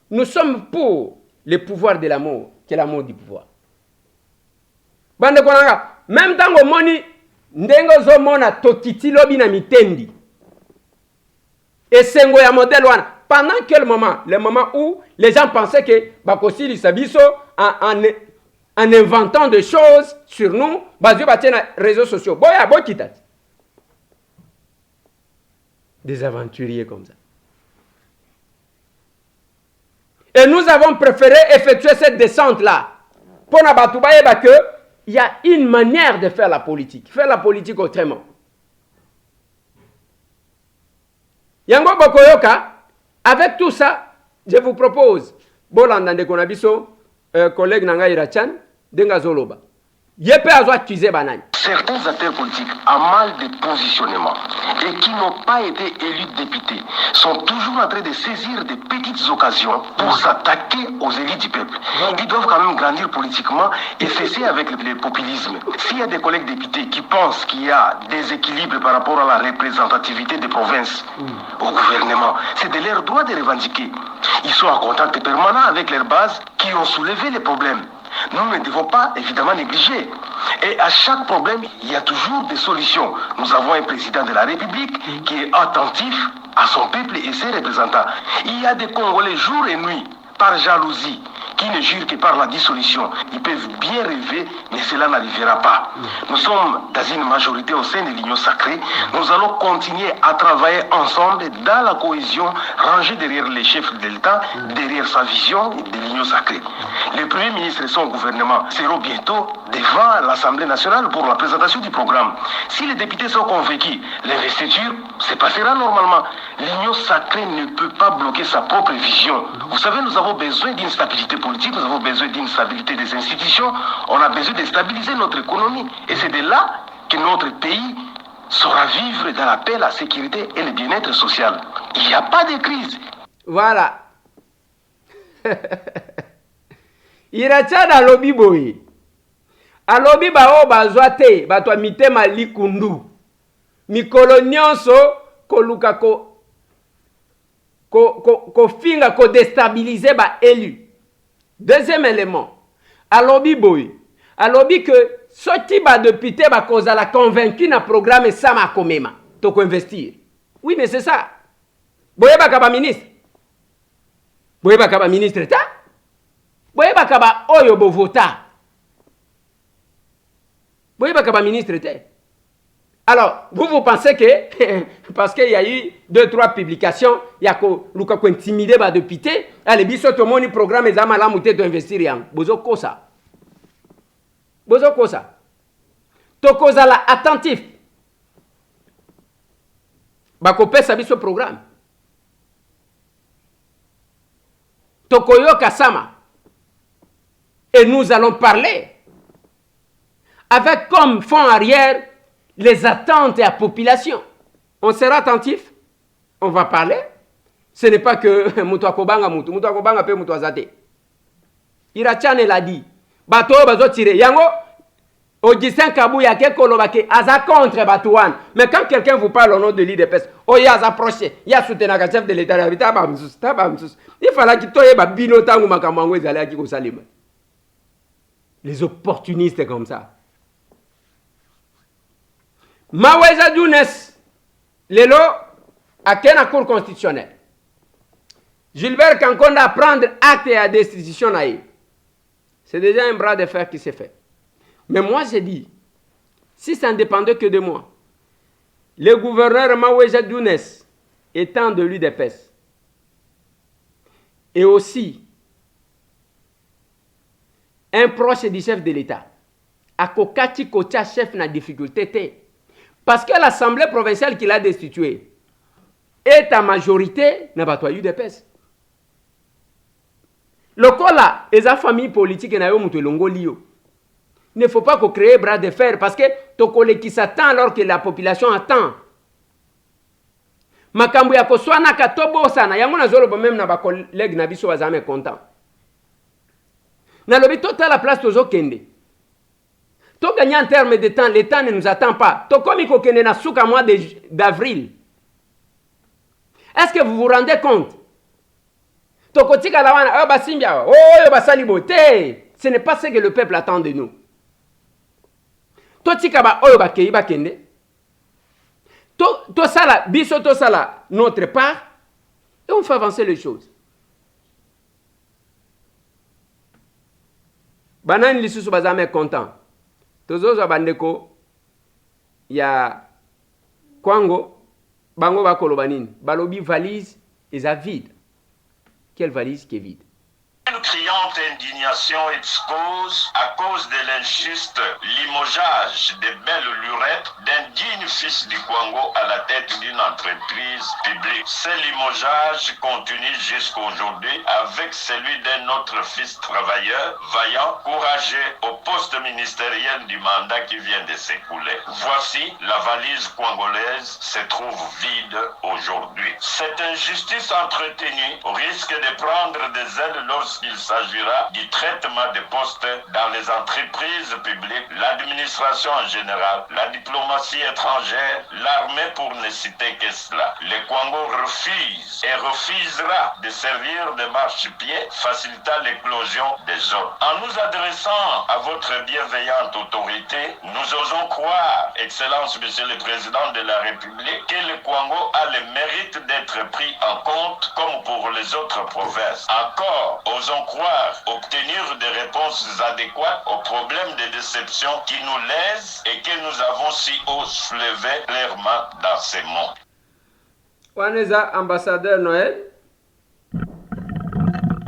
Nous sommes pour le pouvoir de l'amour, qui est l'amour du pouvoir. Bande konanga, même tango moni ndengo zo mona tokiti lobi na mitendi. Et sengo ya modèle wana. Pendant quel moment? Le moment où les gens pensaient que bakosi lisabiso en inventant des choses sur nous, bazio batien na réseaux sociaux. Boya bokita. Des aventuriers comme ça. Et nous avons préféré effectuer cette descente-là. Pour n'abatoubaye que il y a une manière de faire la politique. Faire la politique autrement. Yango bokoyoka, avec tout ça, je vous propose, Bolandande Konabiso, collègue Nanga Irachan, Denga Zoloba. Yepe azo accusé banani. Certains acteurs politiques à mal de positionnement et qui n'ont pas été élus députés sont toujours en train de saisir des petites occasions pour s'attaquer aux élites du peuple. Ils doivent quand même grandir politiquement et cesser avec le populisme. S'il y a des collègues députés qui pensent qu'il y a des équilibres par rapport à la représentativité des provinces au gouvernement, c'est de leur droit de revendiquer. Ils sont en contact permanent avec leurs bases qui ont soulevé les problèmes. Nous ne devons pas évidemment négliger. Et à chaque problème, il y a toujours des solutions. Nous avons un président de la République qui est attentif à son peuple et ses représentants. Il y a des Congolais jour et nuit, par jalousie, qui ne jurent que par la dissolution. Ils peuvent bien rêver, mais cela n'arrivera pas. Nous sommes dans une majorité au sein de l'Union sacrée. Nous allons continuer à travailler ensemble dans la cohésion, rangée derrière les chefs de l'État, derrière sa vision de l'Union sacrée. Le Premier ministre et son gouvernement seront bientôt devant l'Assemblée nationale pour la présentation du programme. Si les députés sont convaincus, l'investiture se passera normalement. L'Union sacrée ne peut pas bloquer sa propre vision. Vous savez, nous avons besoin d'une stabilité politique, nous avons besoin d'une stabilité des institutions, on a besoin de stabiliser notre économie. Et c'est de là que notre pays saura vivre dans la paix, la sécurité et le bien-être social. Il n'y a pas de crise. Voilà. Iracha na lobi boy. Alobi bao bazwa te, batwa mitema likundu. Mikolo nyonso koluka ko finga ko déstabiliser ba élu. Deuxième élément. Alobi boy. Alobi que sorti ba député ba koza la convaincu na programme sama komema. Toko investir. Oui, mais c'est ça. Boye ba kaba ministre. Boye ba kaba ministre ta. Boye ba kaba oyo bo vota. Boye ba kaba ministre te. Alors, vous pensez que, parce qu'il y a eu 2-3 publications, il y a que intimider les députés, allez, biso to moni programme et amala mouté to investir yang. Bozo kosa. Bozo kosa. To kosa la attentif. Bako pesa biso programme. To koyo kasama. Et nous allons parler avec comme fond arrière les attentes de la population. On sera attentif, on va parler. Ce n'est pas que Moutou Akobanga Moutou. Moutou Akobanga peut Moutou Azate. Irachane l'a dit. Bato bazo tire. Yango, Augustin Kabouya ke kolobake aza contre Batouane. Mais quand quelqu'un vous parle au nom de l'IDPS, oh ya approché, ya soutenu le chef de l'État, il fallait qu'il toye ba binota ou makamangwe zala ki ko salima. Les opportunistes comme ça. Maweza Younes, lelo, à quelle cour constitutionnelle? Gilbert Kankonda à prendre acte et à destitution. C'est déjà un bras de fer qui s'est fait. Mais moi, j'ai dit, si ça ne dépendait que de moi, le gouverneur Maweza Younes, étant de l'UDPS, et aussi un proche du chef de l'État, à Kokati Kocha, chef na difficulté. Parce que l'Assemblée provinciale qui l'a destitué est à majorité n'a pas UDPS. Le cas là, les familles politiques n'a eu lio. Il ne faut pas qu'on crée bras de fer parce que ton collègue qui s'attend alors que la population attend. Makambu ya koswana katobo sana yango na zolo même na ba collègue na biso bazame content. Na lobi total la place tozo kende. To gagner en termes de temps, le temps ne nous attend pas. To komi ko kende na suka mois d'avril. Est-ce que vous vous rendez compte? To kotika la wana ba simbia oh ba saliboté. Ce n'est pas ce que le peuple attend de nous. To tika ba oyo ba kei ba kende. To sala biso to sala notre part et on fait avancer les choses. Banani lisusu bazame content. Tozozo bandeko ya Kwango bango bakoloba nini balobi valise eza vide. Quelle valise qui est vide? Nous crions violente indignation expose à cause de l'injuste limogeage de belles lurettes d'un digne fils du Kwango à la tête d'une entreprise publique. Ce limogeage continue jusqu'à aujourd'hui avec celui d'un autre fils travailleur, vaillant, courageux au poste ministériel du mandat qui vient de s'écouler. Voici, la valise congolaise se trouve vide aujourd'hui. Cette injustice entretenue risque de prendre des ailes lorsqu'il s'agira du traitement des postes dans les entreprises publiques, l'administration en général, la diplomatie étrangère, l'armée pour ne citer que cela. Le Congo refuse et refusera de servir de marchepied facilitant l'éclosion des autres. En nous adressant à votre bienveillante autorité, nous osons croire, Excellence Monsieur le Président de la République, que le Congo a le mérite d'être pris en compte comme pour les autres provinces. Encore, osons croire obtenir des réponses adéquates aux problèmes de déception qui nous lèsent et que nous avons si haut soulevé clairement dans ces mots. Waneza ambassadeur Noël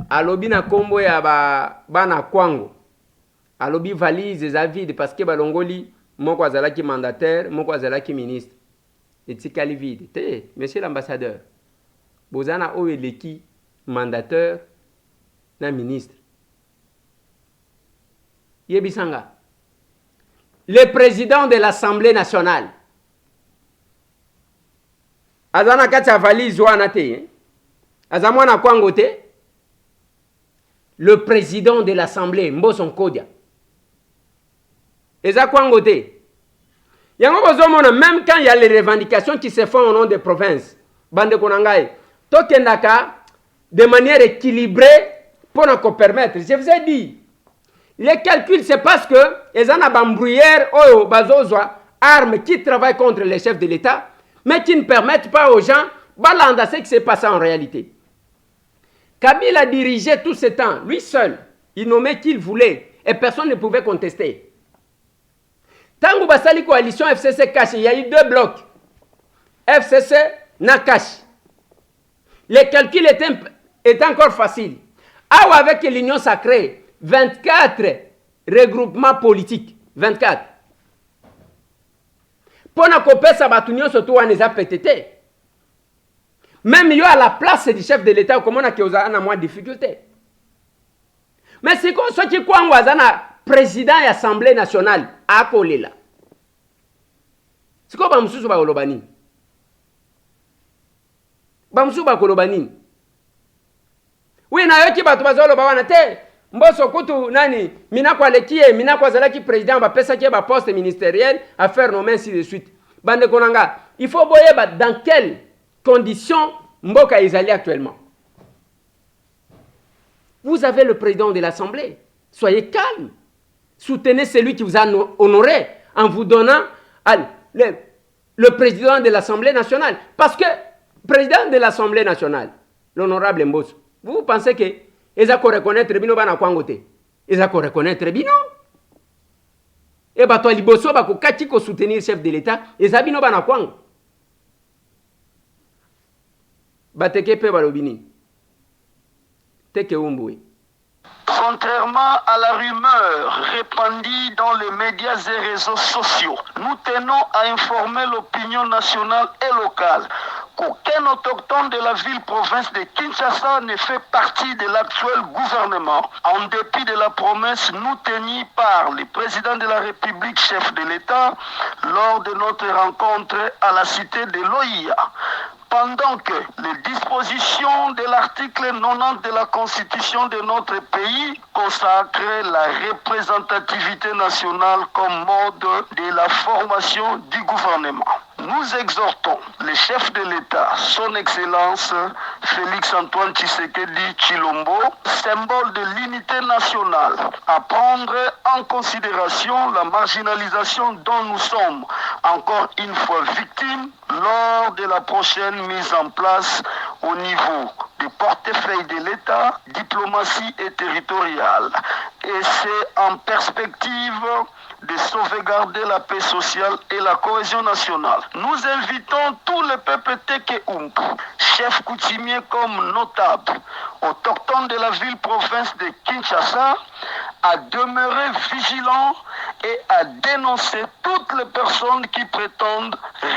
alobi na kombo ya bana kwango alobi valise za vide parce que balongoli moko azalaki mandataire moko azalaki ministre etikali vide te. Monsieur l'ambassadeur, bozana oyo eleki mandateur na ministre yebisanga le président de l'Assemblée nationale azana kati ya valise wana te aza mwana kwango te. Le président de l'Assemblée Mbosso Nkodia eza kwango te. Yango bozomona même quand il y a les revendications qui se font au nom des provinces bande konangai tokendaka de manière équilibrée pour nous permettre. Je vous ai dit, les calculs c'est parce que les ana bambrouillères oyo bazozwa armes qui travaillent contre les chefs de l'État mais qui ne permettent pas aux gens balanda ce qui s'est passé en réalité. Kabila dirigeait tout ce temps, lui seul, il nommait qui il voulait et personne ne pouvait contester. Tango basali coalition FCC Cash, il y a eu deux blocs. FCC na Cash. Les calculs étaient encore faciles. Ah, avec l'Union sacrée, 24 regroupements politiques. 24. Pour na kopesa batunyo surtout on les a pété. Même yo à la place du chef de l'État, comment on a eu moins de difficultés. Mais c'est comme ceux qui croient que président de l'Assemblée nationale a collé là. C'est comme Bamsou Bakolobani. Bamsou Bakolobani. Oui, na yoki batu bazolo bawana te. Mbosso kutu nani mina kwa lekie mina kwa zalaki président ba pesa ki ba poste ministériel affaire nommée ainsi de suite. Bande konanga, il faut boyer dans quelles conditions Mboka Ezali actuellement. Vous avez le président de l'Assemblée. Soyez calme. Soutenez celui qui vous a honoré en vous donnant le président de l'Assemblée nationale. Parce que président de l'Assemblée nationale, l'honorable Mbosso, vous pensez que ils ont reconnaître bino bana kwangote. Ils ont reconnaître bino. Et bah toi liboso ba ko kati ko soutenir chef de l'État, ils ont bino bana kwango. Bateke pe balobini. Teke umbuwe. Contrairement à la rumeur répandue dans les médias et réseaux sociaux, nous tenons à informer l'opinion nationale et locale qu'aucun autochtone de la ville-province de Kinshasa ne fait partie de l'actuel gouvernement, en dépit de la promesse nous tenue par le président de la République, chef de l'État, lors de notre rencontre à la cité de l'OIA. Pendant que les dispositions de l'article 90 de la Constitution de notre pays consacrent la représentativité nationale comme mode de la formation du gouvernement. Nous exhortons le chef de l'État, son Excellence Félix-Antoine Tshisekedi Tshilombo, symbole de l'unité nationale, à prendre en considération la marginalisation dont nous sommes encore une fois victimes lors de la prochaine mise en place au niveau du portefeuille de l'État, diplomatie et territoriale. Et c'est en perspective de sauvegarder la paix sociale et la cohésion nationale. Nous invitons tout le peuple Teke-Umbu, chefs coutumiers comme notables, autochtones de la ville-province de Kinshasa, à demeurer vigilants et à dénoncer toutes les personnes qui prétendent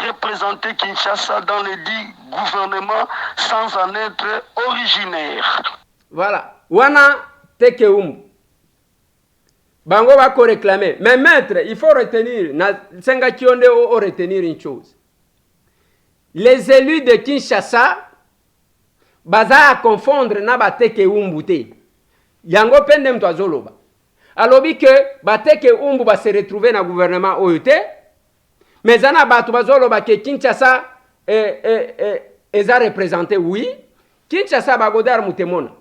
représenter Kinshasa dans les dits gouvernements sans en être originaires. Voilà. Wana Teke-Umbu. Bango va réclamer. Mais maître, il faut retenir, Senga Kionde o retenir une chose. Les élus de Kinshasa, baza à confondre na ba Teke-Umbu te. Yango pendem to azoloba. Alobi que ba Teke-Umbu ba se retrouver na gouvernement OET. Mais zana batu bazoloba que Kinshasa eza représenté oui. Kinshasa ba godar mutemona.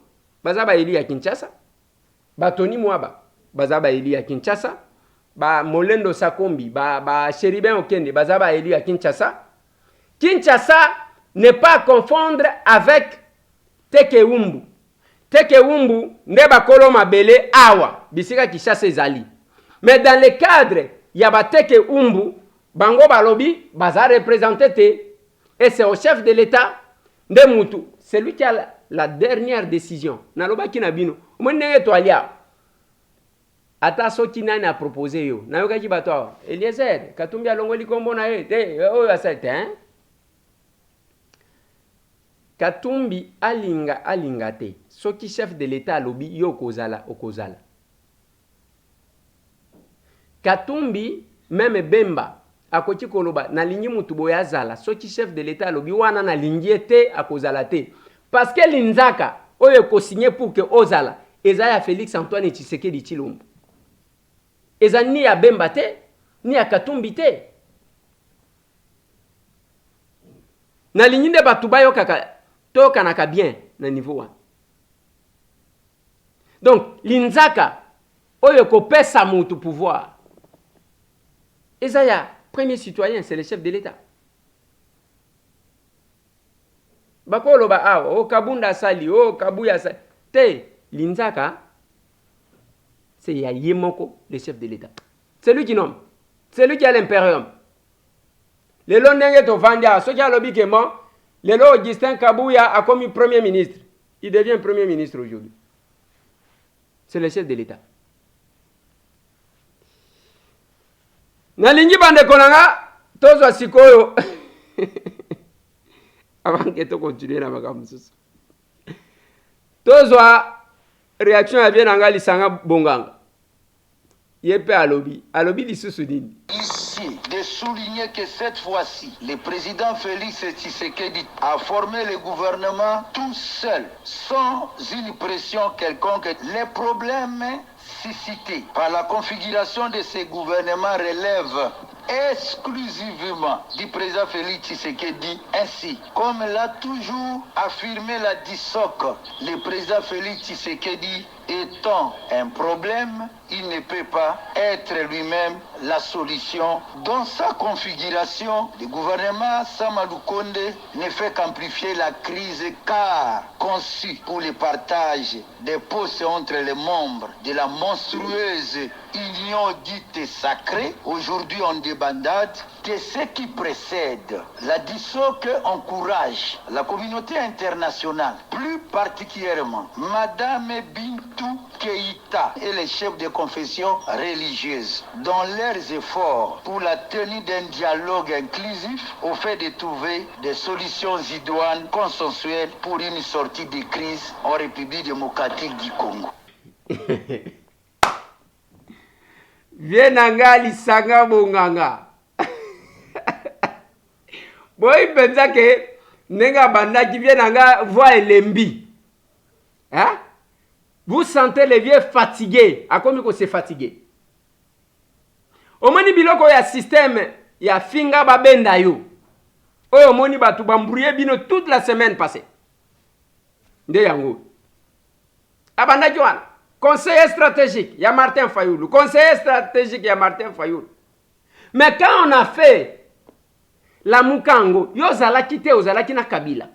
Baza ba eli ya Kinshasa. Ba Tony Mwaba. Baza ba eli ya Kinshasa. Ba Molendo Sakombi, ba Chéribin Okende, baza ba eli ya Kinshasa. Kinshasa n'est pas à confondre avec Teke-Umbu. Teke-Umbu ndeba kolo mabele awa bisika Kinshasa ezali. Mais dans le cadre ya ba Teke-Umbu bango balobi baza représenté te, et c'est au chef de l'État de Moutou, c'est lui qui a la dernière décision. Naloba kinabino omone to alia. Ata soki nani a proposé yo. Na yoka ki bato Eliezer Katumbi alongoli kombo na ye te oyo asete hein. Katumbi alinga te. Soki chef de l'État alobi yo kozala okozala. Katumbi même Bemba akoti koloba na lingi mutu boya zala. Soki chef de l'État alobi wana na lingi te akozala te. Parce que l'inzaka oyo ko signé pour que ozala ezaya Félix Antoine Tshisekedi Tshilombo. Eza ni ya Bemba te ni ya Katumbi te. Na lingi de batu bayo kaka to kanaka bien na niveau 1. Donc l'inzaka oyo ko pesa mutu pouvoir. Ezaya premier citoyen, c'est le chef de l'État. Bakolo ba awa, o Kabunda sali, o Kabuya sali. Te, l'inzaka, c'est Yayemoko, le chef de l'État. C'est lui qui nomme. C'est lui qui a l'impérium. Le Londenge to Vandia, ce qui a lobby que moi, le Augustin Kabuya a commis premier ministre. Il devient premier ministre aujourd'hui. C'est le chef de l'État. Nalingi bande konanga, tozo sikoyo. Avant que tu continues na makambo susu. Tozwa réaction ya bien anga lisanga bonganga. Yepe alobi lisusu dini. Ici, de souligner que cette fois-ci, le président Félix Tshisekedi a formé le gouvernement tout seul, sans une pression quelconque. Les problèmes suscités par la configuration de ce gouvernement relèvent exclusivement du président Félix Tshisekedi. Ainsi, comme l'a toujours affirmé la DISOC, le président Félix Tshisekedi étant un problème, il ne peut pas être lui-même la solution. Dans sa configuration, le gouvernement Samadou Konde ne fait qu'amplifier la crise car conçu pour le partage des postes entre les membres de la monstrueuse union dite sacrée, aujourd'hui en débandade, de ce qui précède. La DISOC encourage la communauté internationale, plus particulièrement Madame Bintou Keïta et les chefs de confession religieuse, dans leurs efforts pour la tenue d'un dialogue inclusif au fait de trouver des solutions idoines, consensuelles pour une sortie de crise en République démocratique du Congo. Vienanga lisanga bonganga. Boy pensa que nenga banda qui vienanga voix elembi. Hein? Vous sentez les vieux fatigués. À combien que c'est fatigué? Au moni biloko ya système ya finga babenda yo. Oyo moni batu bambrouiller bino toute la semaine passée. Nde yango. Abanda Joan. Conseiller stratégique, il y a Martin Fayoulou. Conseiller stratégique, il y a Martin Fayoulou. Mais quand on a fait la Mukango, yo zala kite ozala kina Kabila.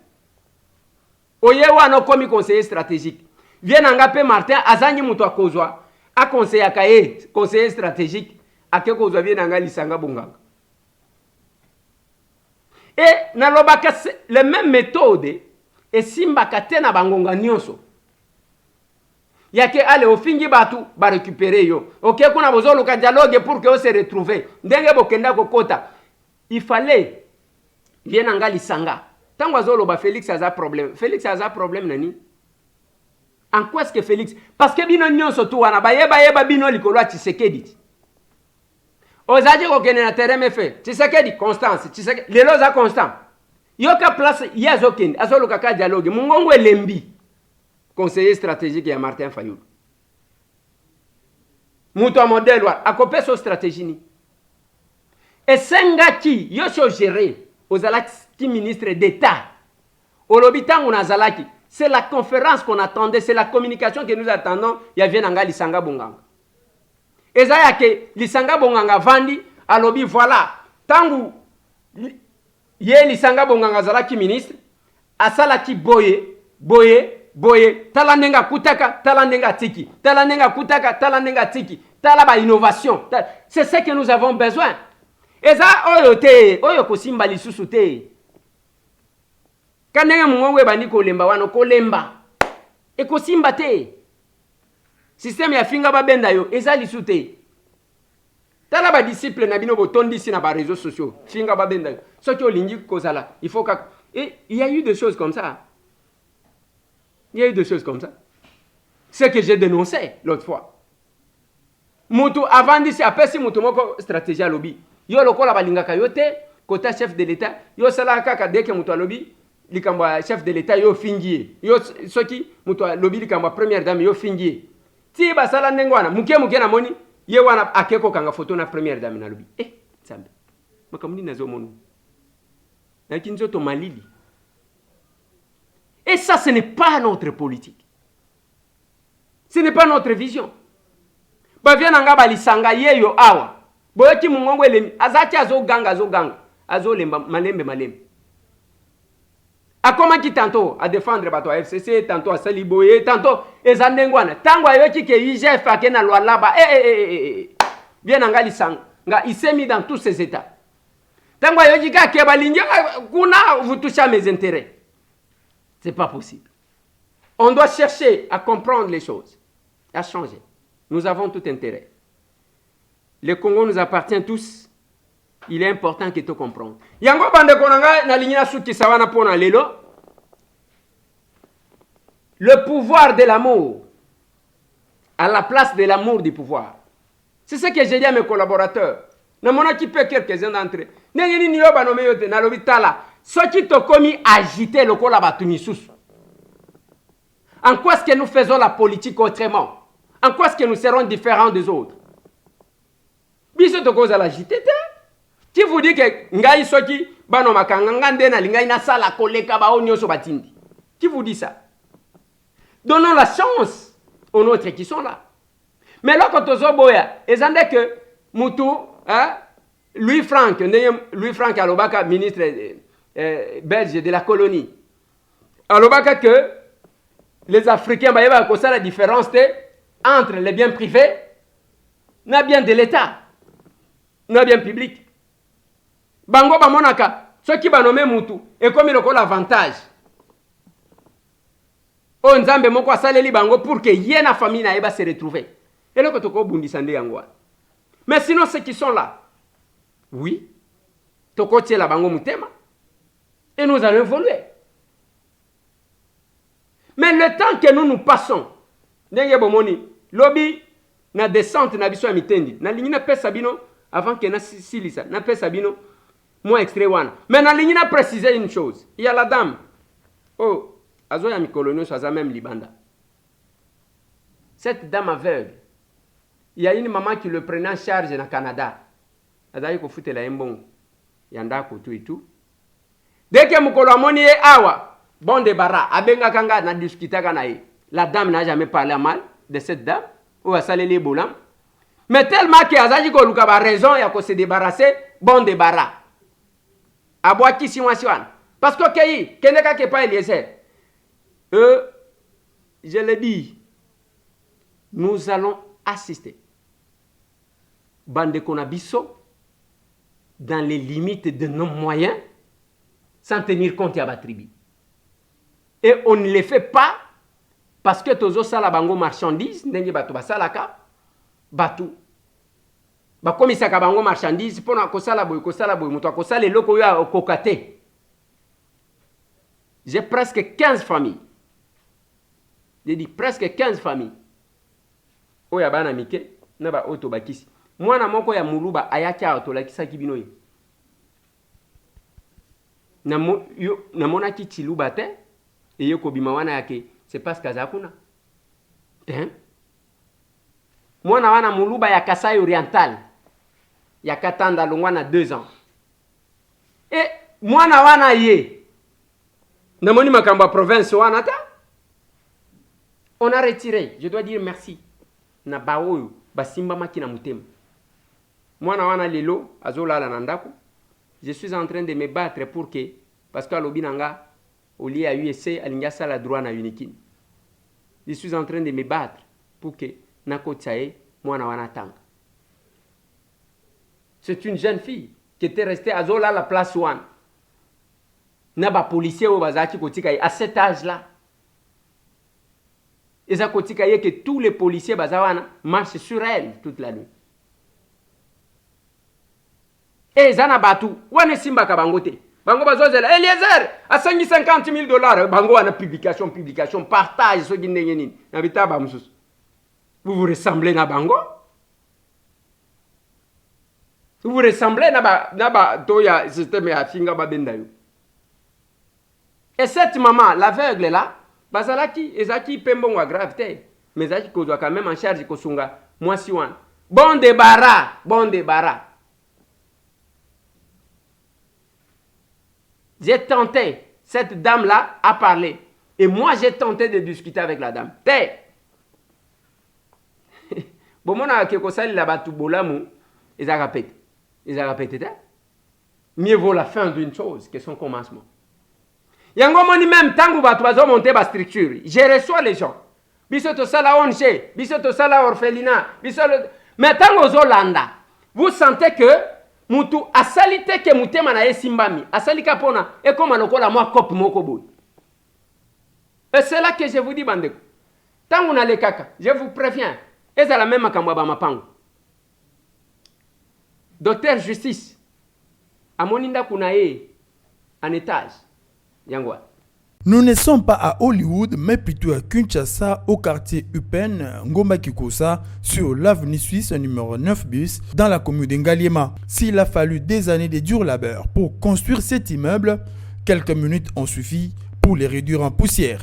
Oyewa no komi conseiller stratégique. Viens ngape Martin azanyi muto akozwa a conseiller akaye, conseiller stratégique akeko ozwa nanga lisanga bonganga. Et nalobaka les mêmes méthodes et simbaka te na bangonga nyonso. Yake ale ofingi batu ba récupérer yo. OK kuna bozolo ka dialogue pour que on se retrouve. Ndenge bokenda kokota. Il fallait bien nanga lisanga. Tango azolo ba Félix a problème. Félix a problème nani? En quoi est-ce que Félix? Parce que bino nyonso tu wana ba yeba bino likolo a Tshisekedi. Ozaje kokene na terrain me fait. Tshisekedi Constance, Tshisekedi lelo za constant. Yoka place yazokende azolo kaka dialogue. Mungongo elembi. Conseiller stratégique ya Martin Fayulu. Muto a modèle wa akopé so stratégie ni. Et sengaki yosho gérer ozalaki ministre d'État. Olobitango nazalaki. C'est la conférence qu'on attendait, c'est la communication que nous attendons. Ya vienanga lisanga bonganga. Ezaya ke lisanga bonganga vandi alobi voilà tangu ye lisanga bonganga zalaki ministre asalaki boye talandenga kutaka talandenga tiki talandenga kutaka talandenga tiki talaba innovation c'est ce que nous avons besoin. Eza oyo kosimba lisusu te kanenge mungongwe bandi kolemba wano kolemba e kosimba te. Système ya finga babenda yo eza lisute. Tala ba disciple na bino botondi si na ba réseaux sociaux. Finga babenda yo. Ce qui olingi kozala, il faut et il y a eu des choses comme ça. Il y a eu des choses comme ça. Ce que j'ai dénoncé l'autre fois. Mutu avant d'ici après si mutu moko stratégie à lobby. Yo lokola balingaka yo te kota chef de l'état, yo sala kaka deke mutu à lobby likamba chef de l'état yo fingier. Yo soki mutu à lobby likamba première dame yo fingier. Si basala ndengwana muke na moni ye wana akeko kanga photo na première dame na lobi tsambe makamuni nazo monu na kinzoto malili. Et ça ce n'est pas notre politique, ce n'est pas notre vision. Ba vient nga balisanga yeyo awa boyeki mungongo elemi azaki azoganga azolemba malembe. A comment qui tantôt à défendre bato à FCC, tantôt à Saliboye, tantôt ezandengwana. Tango ayoki ke IGF akena loi là-bas. Bien angali sang. Nga il s'est mis dans tous ces états. Tango ayoki ka ke balingi kuna vous touchez à mes intérêts. C'est pas possible. On doit chercher à comprendre les choses, à changer. Nous avons tout intérêt. Le Congo nous appartient tous. Il est important que tu comprennes. Yango bande konanga na lignina suki sawana pona lelo. Le pouvoir de l'amour à la place de l'amour du pouvoir. C'est ce que j'ai dit à mes collaborateurs. Na mona qui peut quelques-uns d'entre eux. Nengeni ni yoba no meyote na lobitala. Ce qui te commis agiter le kola batuni sous. En quoi est-ce que nous faisons la politique autrement? En quoi est-ce que nous serons différents des autres? Biso to cause à l'agiter. Qui vous dit que ngai soki bano makanga ndena lingai na sala koleka ba onyoso batindi? Qui vous dit ça? Donnons la chance aux nôtres qui sont là. Mais là quand ozo boya, ezande que mutu Louis Franck alobaka ministre belge de la colonie. Alobaka que les Africains ba yeba ko la différence entre les biens privés na bien de l'État, na bien public. Bango ba monaka ceux qui banome mutu et comme il a l'avantage on nzambe moko asaleli bango pour que yena famille na eba se retrouver et là ko bundisande yango. Mais sinon ceux qui sont là oui toko tiela bango mutema et nous allons évoluer. Mais le temps que nous passons ndenge bomoni lobby na descente na biso ya mitendi na lingina pesa bino avant que na silisa na pesa bino moi extrait one. Maintenant, il a précisé une chose. Il y a la dame. Oh, azo ya mikolonio soit même libanda. Cette dame aveugle. Il y a une maman qui le prenait en charge au Canada. Azayi ko fute la embong. Yanda ko tout et tout. Dès que mukolo amoni awa, bon débarras, abenga kanga na discuter na ye. La dame n'a jamais parlé mal de cette dame ou a salé les bolam. Mais tellement que azayi ko luka ba raison ya ko se débarrasser, bon débarras. Aboaki siwan. Parce que Kei, Keneka ke pas Eliezer. Je le dis, nous allons assister bande konabiso dans les limites de nos moyens sans tenir compte de la tribu. Et on ne le fait pas parce que tozo sala bango marchandise ndenge bato basalaka bato bakomisaka bango marchandise pona kosala boy moto akosala eloko yo akoka te. J'ai presque 15 familles. J'ai dit presque 15 familles. Oya bana mike na ba oto bakisi. Mwana moko ya muluba ayaki auto lakisa kibino ye. Namona ki chiluba te et yo kobima wana yake c'est parce que azakuna. Hein? Mwana wana muluba ya Kasai Oriental. Ya katanda longwana 2 ans. Et mwana wana ye namoni makamba province wana ta. On a retiré, je dois dire merci. Na baoyo basimba makina mutema. Mwana wana lelo azolala na ndako. Je suis en train de me battre pour que parce que lobinanga au lieu à USC alinga sala droit na unikin. Je suis en train de me battre pour que nakotsae mwana wana tanga. C'est une jeune fille qui était restée à Zola la place one. Naba policier au bazaki kotika à cet âge là. Et ça kotika que tous les policiers bazawana marchent sur elle toute la nuit. Et zana batu wane simba ka bangote. Bango bazozela Eliezer a $50,000 bango wana publication partage so gindenye nini. Na bitaba msusu. Vous vous ressemblez na bango? Vous ressemblez na toya système ya finga babenda yo. Et cette maman, l'aveugle là, bazalaki ezaki pembonga gravité, mais ezaki kozwa quand même en charge kosunga mwasi wana. Bon débarras. J'ai tenté, cette dame là a parlé et moi j'ai tenté de discuter avec la dame. Bomona ke kosali la batu bolamu ezaka pété. Mieux vaut la fin d'une chose que son commencement. Yango moni même tangu batu bazo monter ba structure. Je reçois les gens. Biso to sala onche, biso to sala orphelinat, mais tango zolanda. Vous sentez que mutu asalite ke mutema na esimbami, asalika pona et comme lokola moi cop moko boy. Et c'est là que je vous dis bandeko. Tangu na le kaka, je vous préviens, et c'est la même makambo ba mapango. Docteur justice amoninda kunaye en étage. Nous ne sommes pas à Hollywood, mais plutôt à Kinshasa, au quartier Upen, Ngomba Kikosa, sur l'avenue Suisse numéro 9 bis, dans la commune d'Ngaliema. S'il a fallu des années de dur labeur pour construire cet immeuble, quelques minutes ont suffi pour les réduire en poussière.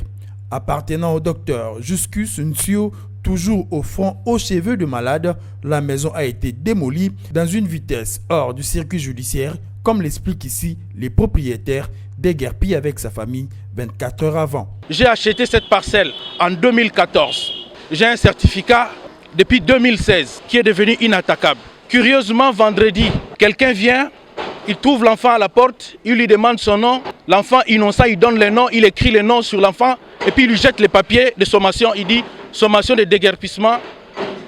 Appartenant au docteur Juscus Nsio, toujours au front aux cheveux de malade, la maison a été démolie dans une vitesse hors du circuit judiciaire, comme l'expliquent ici les propriétaires déguerpis avec sa famille 24 heures avant. J'ai acheté cette parcelle en 2014. J'ai un certificat depuis 2016 qui est devenu inattaquable. Curieusement, vendredi, quelqu'un vient, il trouve l'enfant à la porte, il lui demande son nom. L'enfant innocent, il donne le nom, il écrit le nom sur l'enfant et puis il lui jette les papiers de sommation. Il dit sommation de déguerpissement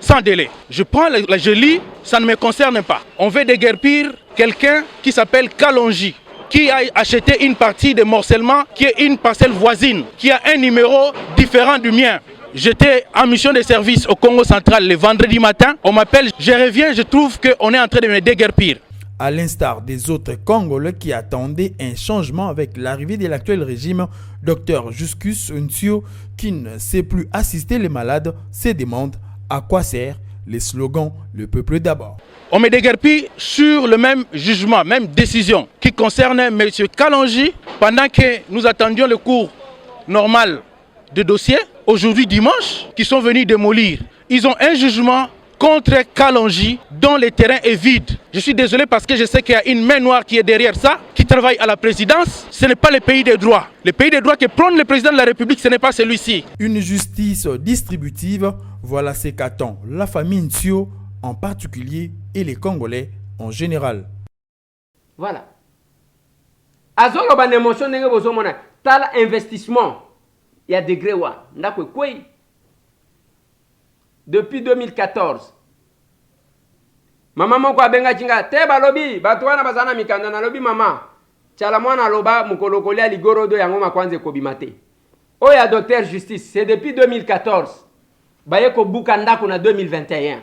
sans délai. Je prends, je lis, ça ne me concerne pas. On veut déguerpir quelqu'un qui s'appelle Kalonji, qui a acheté une partie de morcellement, qui est une parcelle voisine, qui a un numéro différent du mien. J'étais en mission de service au Congo central le vendredi matin. On m'appelle, je reviens, je trouve qu'on est en train de me déguerpir. À l'instar des autres Congolais qui attendaient un changement avec l'arrivée de l'actuel régime, Dr Juscus Nsio, qui ne sait plus assister les malades, se demande à quoi sert les slogans « Le peuple d'abord ». On me déguerpit sur le même jugement, même décision qui concerne M. Kalonji. Pendant que nous attendions le cours normal de dossier, aujourd'hui dimanche, qui sont venus démolir. Ils ont un jugement contre Kalonji dont le terrain est vide. Je suis désolé parce que je sais qu'il y a une main noire qui est derrière ça, qui travaille à la présidence. Ce n'est pas le pays des droits. Le pays des droits que prône le président de la République, ce n'est pas celui-ci. Une justice distributive, voilà ce qu'attend la famille Nsio en particulier et les Congolais en général. Voilà. Azolo ban émotion ndenge bozomona tala investissement ya degré wa ndako kwei. Depuis 2014 Mama moko abenga kinga te balobi bato wana bazana mikanda na lobi mama tchala mwana loba mukolokoli ya ligorodo yango makwanze kobima te. Oya docteur justice c'est depuis 2014 baye ko buka ndako na 2021.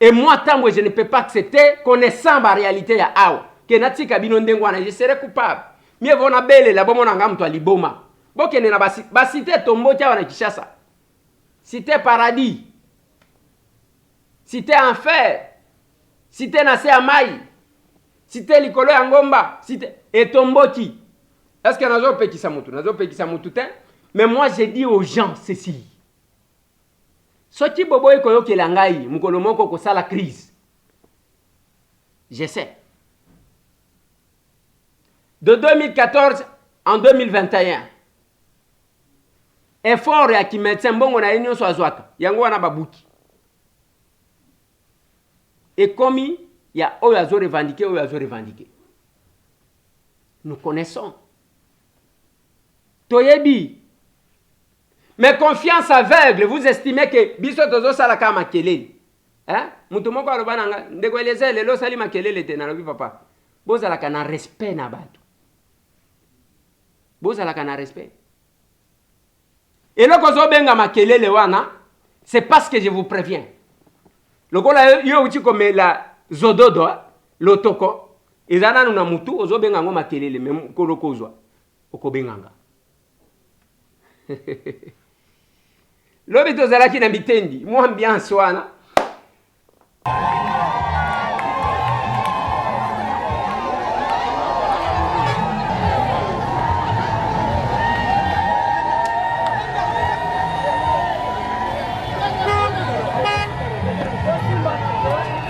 Et moi tant que je ne peux pas accepter connaissant la réalité ya awa que natika bino ndengwana je serai coupable. Mieux vaut na bele la bomo na mtu aliboma. Bokene na basite tombo tia wana Kinshasa. Cité paradis. Cité enfer. Cité na se amai. Cité likolo ya ngomba, cité etomboti. Est-ce que nazo pekisa mutu? Nazo pekisa mutu te? Mais moi j'ai dit aux gens ceci. Soti bobo ikoyo kelangai, mukolo moko ko sala crise. Je sais. De 2014 en 2021. Effort ya kimetsen mbongo na union swazwaka. Yango wana babuki. Et comme il y a oyazo revendiqué, oyazo revendiqué. Nous connaissons. Toyebi. Mais confiance aveugle, vous estimez que biso tozo sala ka makelele. Hein? Mutu moko alobana nga ndeko eleze lelo sali makelele te na lobi papa. Bozala kana respect na bato. Bozala kana respect. Et le kozo benga makelele wana, c'est parce que je vous préviens. Le kola yo uchi comme la zododo, lotoko, ezana nuna mutu ozo benga ngo makelele même kolokozwa. Okobenganga. Lobi tozalaki na bitendi, mo ambiance wana.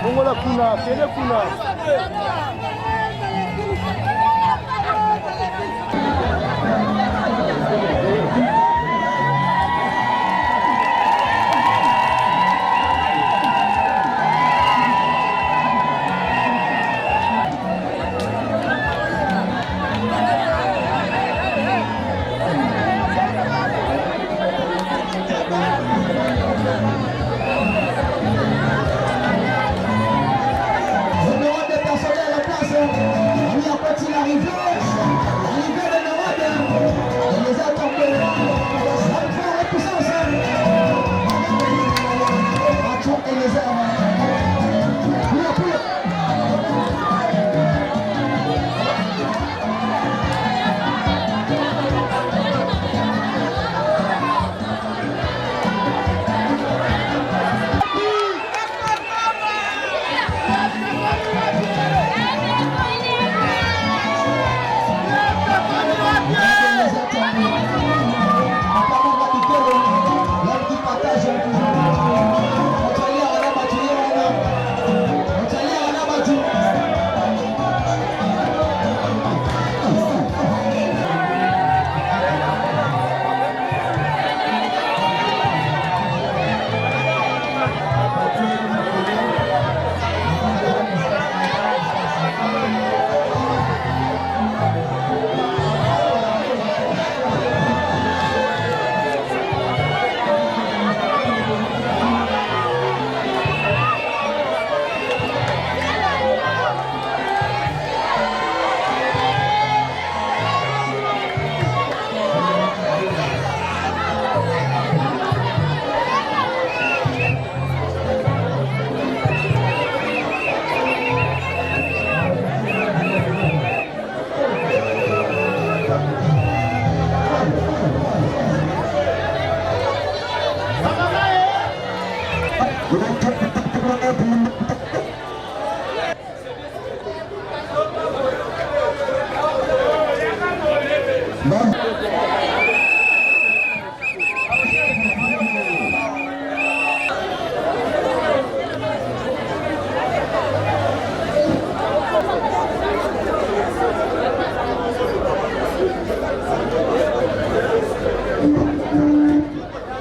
Bongola kuna, tele kuna.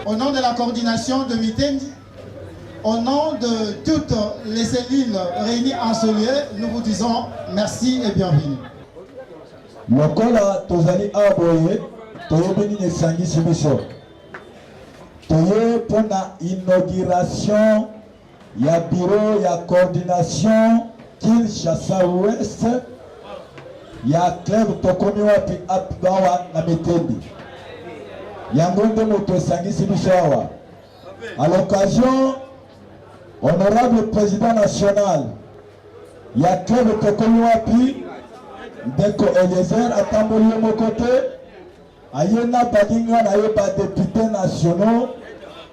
Au nom de la coordination de Mitendi, au nom de toutes les cellules réunies en ce lieu, nous vous disons merci et bienvenue. Lokola tozali aboye toyebeni nesangisi biso toye mpona inauguration il y a bureau, il y a coordination Kinshasa Ouest, il y a club Tokomi wapi Apibawa na Mitendi. Yangonde moto sangisi bishawa. À l'occasion, honorable président national, il y a club Tokomi wapi Ndeko Eliezer atamboli mon côté. Ayena badinga na yo ba député nationaux.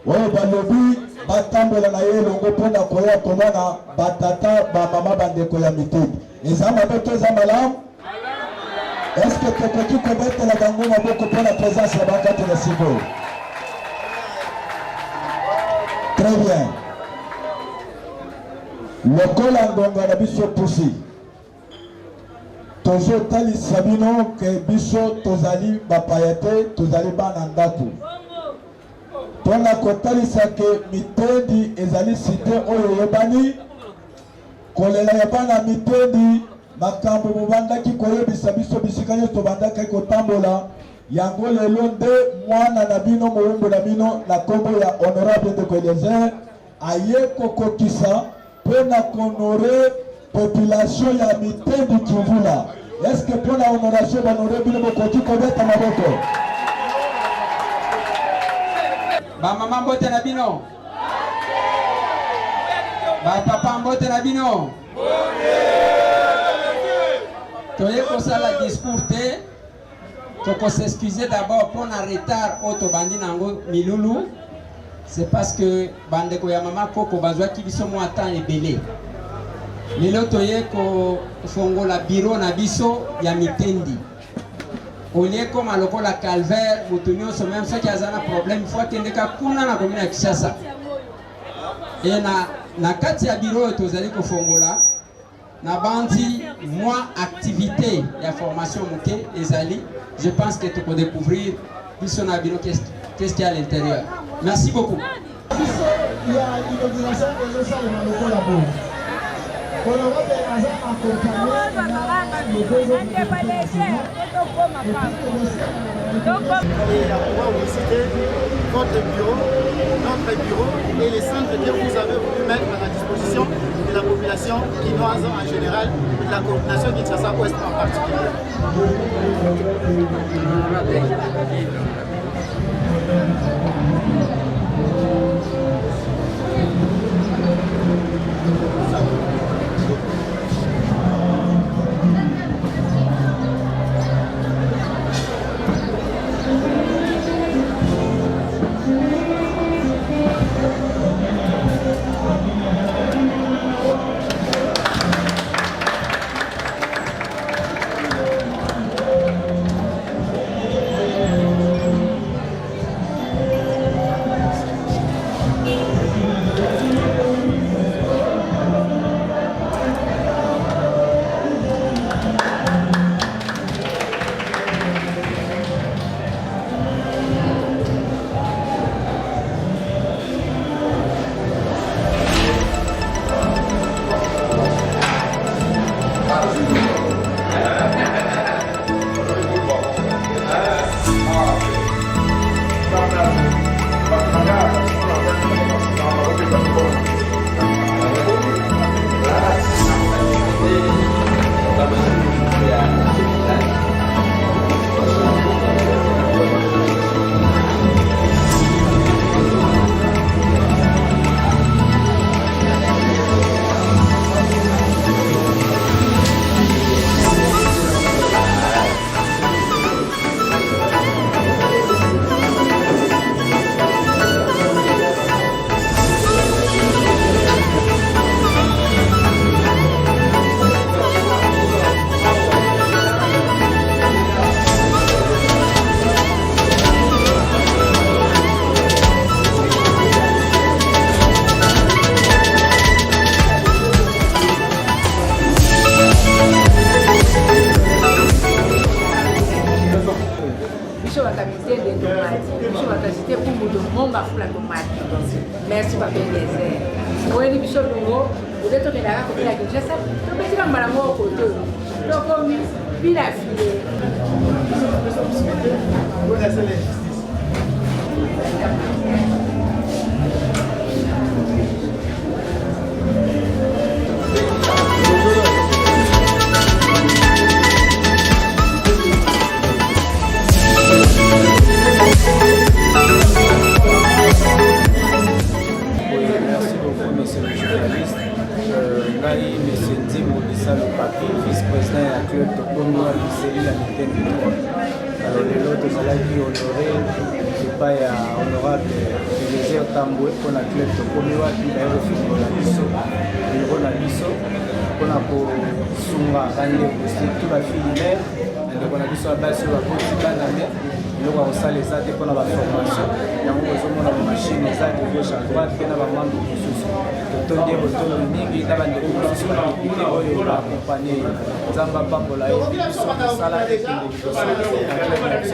Oyo balobi batambola na ye longo pona koya komona batata ba mama bandeko ya Mitendi. Ezama beto ezama. Est-ce que tu peux commettre la gango maboko pour la présence de la banque de la Sigo? Très bien. Le col en Gonga Biso Poussi. Tozo Tali Sabino que Biso Tozali Bapayate, Tozali Banandaku. Pour la Kotali Sake Mitendi Ezali Cité Oyoyebani, Kolela Yabana Mitendi. Makambo mubanda ki koyebisa biso bisika nyonso bandaka kotambola yango lelo nde mwana na bino moyombo na bino na kombo ya honorable de Eliezer aye kokokisa pona honore population ya Mitendi Kivula. Est-ce que pour la honoration honorable bino bokoki kobeta maboko? Ba mama mbote na bino, ba papa mbote na bino. Toye kosala discours te, toko s'excuser d'abord pour un retard auto bandi nango milulu. C'est parce que bandeko ya mama koko bazwa ki biso mo atan ebele. Lelo toye ko fongola bureau na biso ya Mitendi. Olie comme aloko la calvaire, mutunyo so même ceux qui azana problème fois kende ka kuna na komina ya Kinshasa. Et na kati ya bureau tozali ko fongola na bandi moi activité et formation moké ezali, je pense que tu peux découvrir bisona bino qu'est-ce qu'il y a à l'intérieur. Merci beaucoup. Il y a l'inauguration de ça dans le collabo. Pour le vote et à pouvoir vous citer votre bureau, notre bureau et les centres que vous avez voulu mettre à la disposition de la population quinoise en général et de la coordination Kinshasa Ouest en particulier. Merci Papa Eliezer. Moi, les bichons de l'eau, vous êtes au Ménara, vous êtes à Kinshasa, vous êtes dans Malamo au côté. Donc, on vit la fille. Vous laissez la justice. c'est le journaliste. Ngai monsieur Ndimo Bissalo Papi, vice-président de la club de Congo qui s'est la Mitendi 3. Alors les autres qui honoré, c'est pas honorable Eliezer Tamboué pour la club de Congo qui a refusé la biso, le rôle à biso, pour la Sunga, tout la fille mère, donc on a biso à base sur la petite année. Nous avons salé ça pour la formation. Nous avons la machine de gauche à droite, nous avons un membre de sous. Nous avons des nous avons accompagné Zamba Pambola et Sala et merci.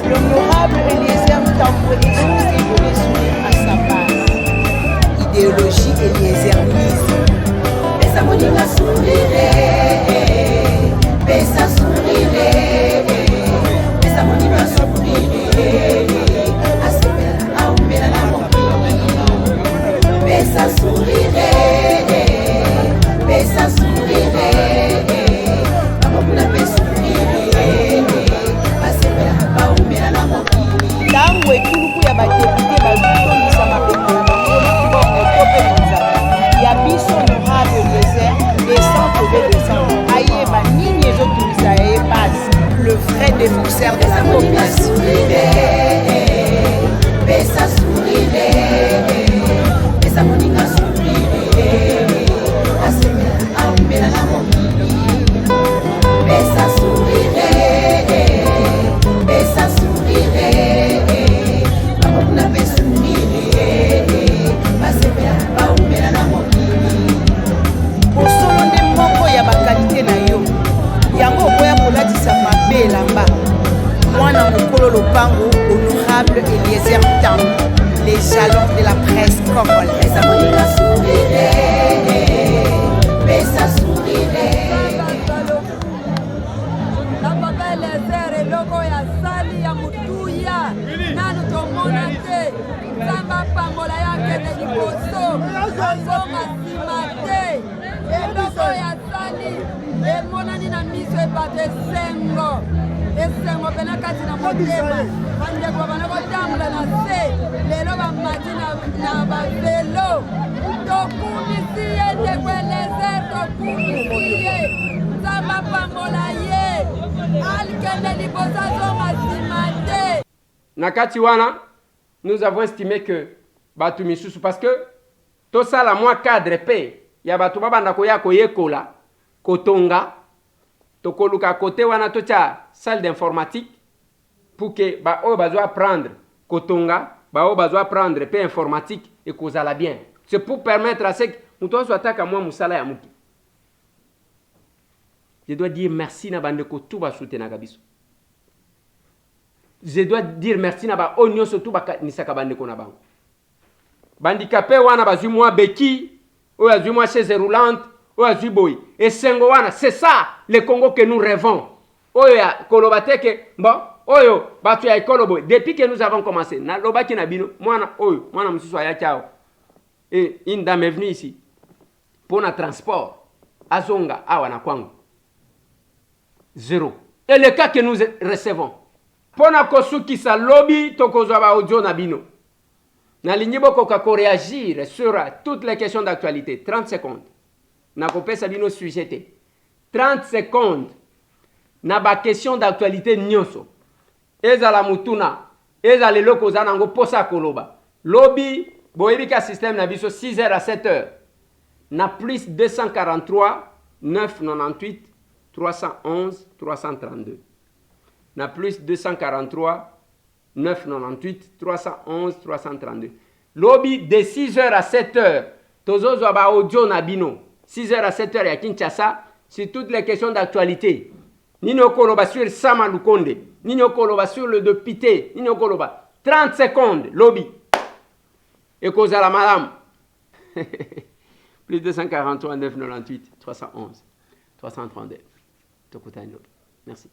Honorable Eliezer Tamboué, les jalons de la presse congolaise. esengo pena kati na motema bandeko bana kotambola na se lelo bamati na bavelo tokumisi ye ndeko Eliezer tokumisi ye nzambe apambola ye alikende liboso azonga nsima te. Na kati wana nous avons estimé que batu misusu parce que tosala mwa cadre pe ya batu babanda koya koyekola kotonga tokoluka côté wana tocha salle d'informatique pour que ba o bazo apprendre kotonga ba o bazo apprendre pe informatique et kozala bien. C'est pour permettre à ce que muto so ataka moi musala ya muki. Je dois dire merci na bande ko tout ba soutenir kabiso. Je dois dire merci na ba onyo surtout ba nisaka bande ko na bango. Bandicapé wana bazui moi beki ou azui moi chaise roulante ou azui boy et sengo wana c'est ça le Congo que nous rêvons. Oya kolobate que bon oyo batu ya ekolo boy depuis que nous avons commencé na lobaki na bino mwana oyo mwana mususu aya chao et une dame est venue ici pour na transport azonga awa na kwangu zéro. Et le cas que nous recevons pour na kosukisa lobby tokozwa ba audio na bino na linyibo koka ko réagir sur toutes les questions d'actualité 30 secondes na kopesa bino sujet 30 secondes na ba question d'actualité nyonso ezala mutuna ezala loko za nango posa koloba lobby boyebika système na biso 6h à 7h na plus 243 998 311 332 na plus 243 998 311 332 lobby de 6h à 7h tozozwa ba audio na bino 6h à 7h ya Kinshasa sur toutes les questions d'actualité. Nini okoloba sur Sama Lukonde, nini okoloba sur le député, nini okoloba 30 secondes lobby. Et kozala madame. Plus 243 998 311 332. Tokutani lobby. Merci.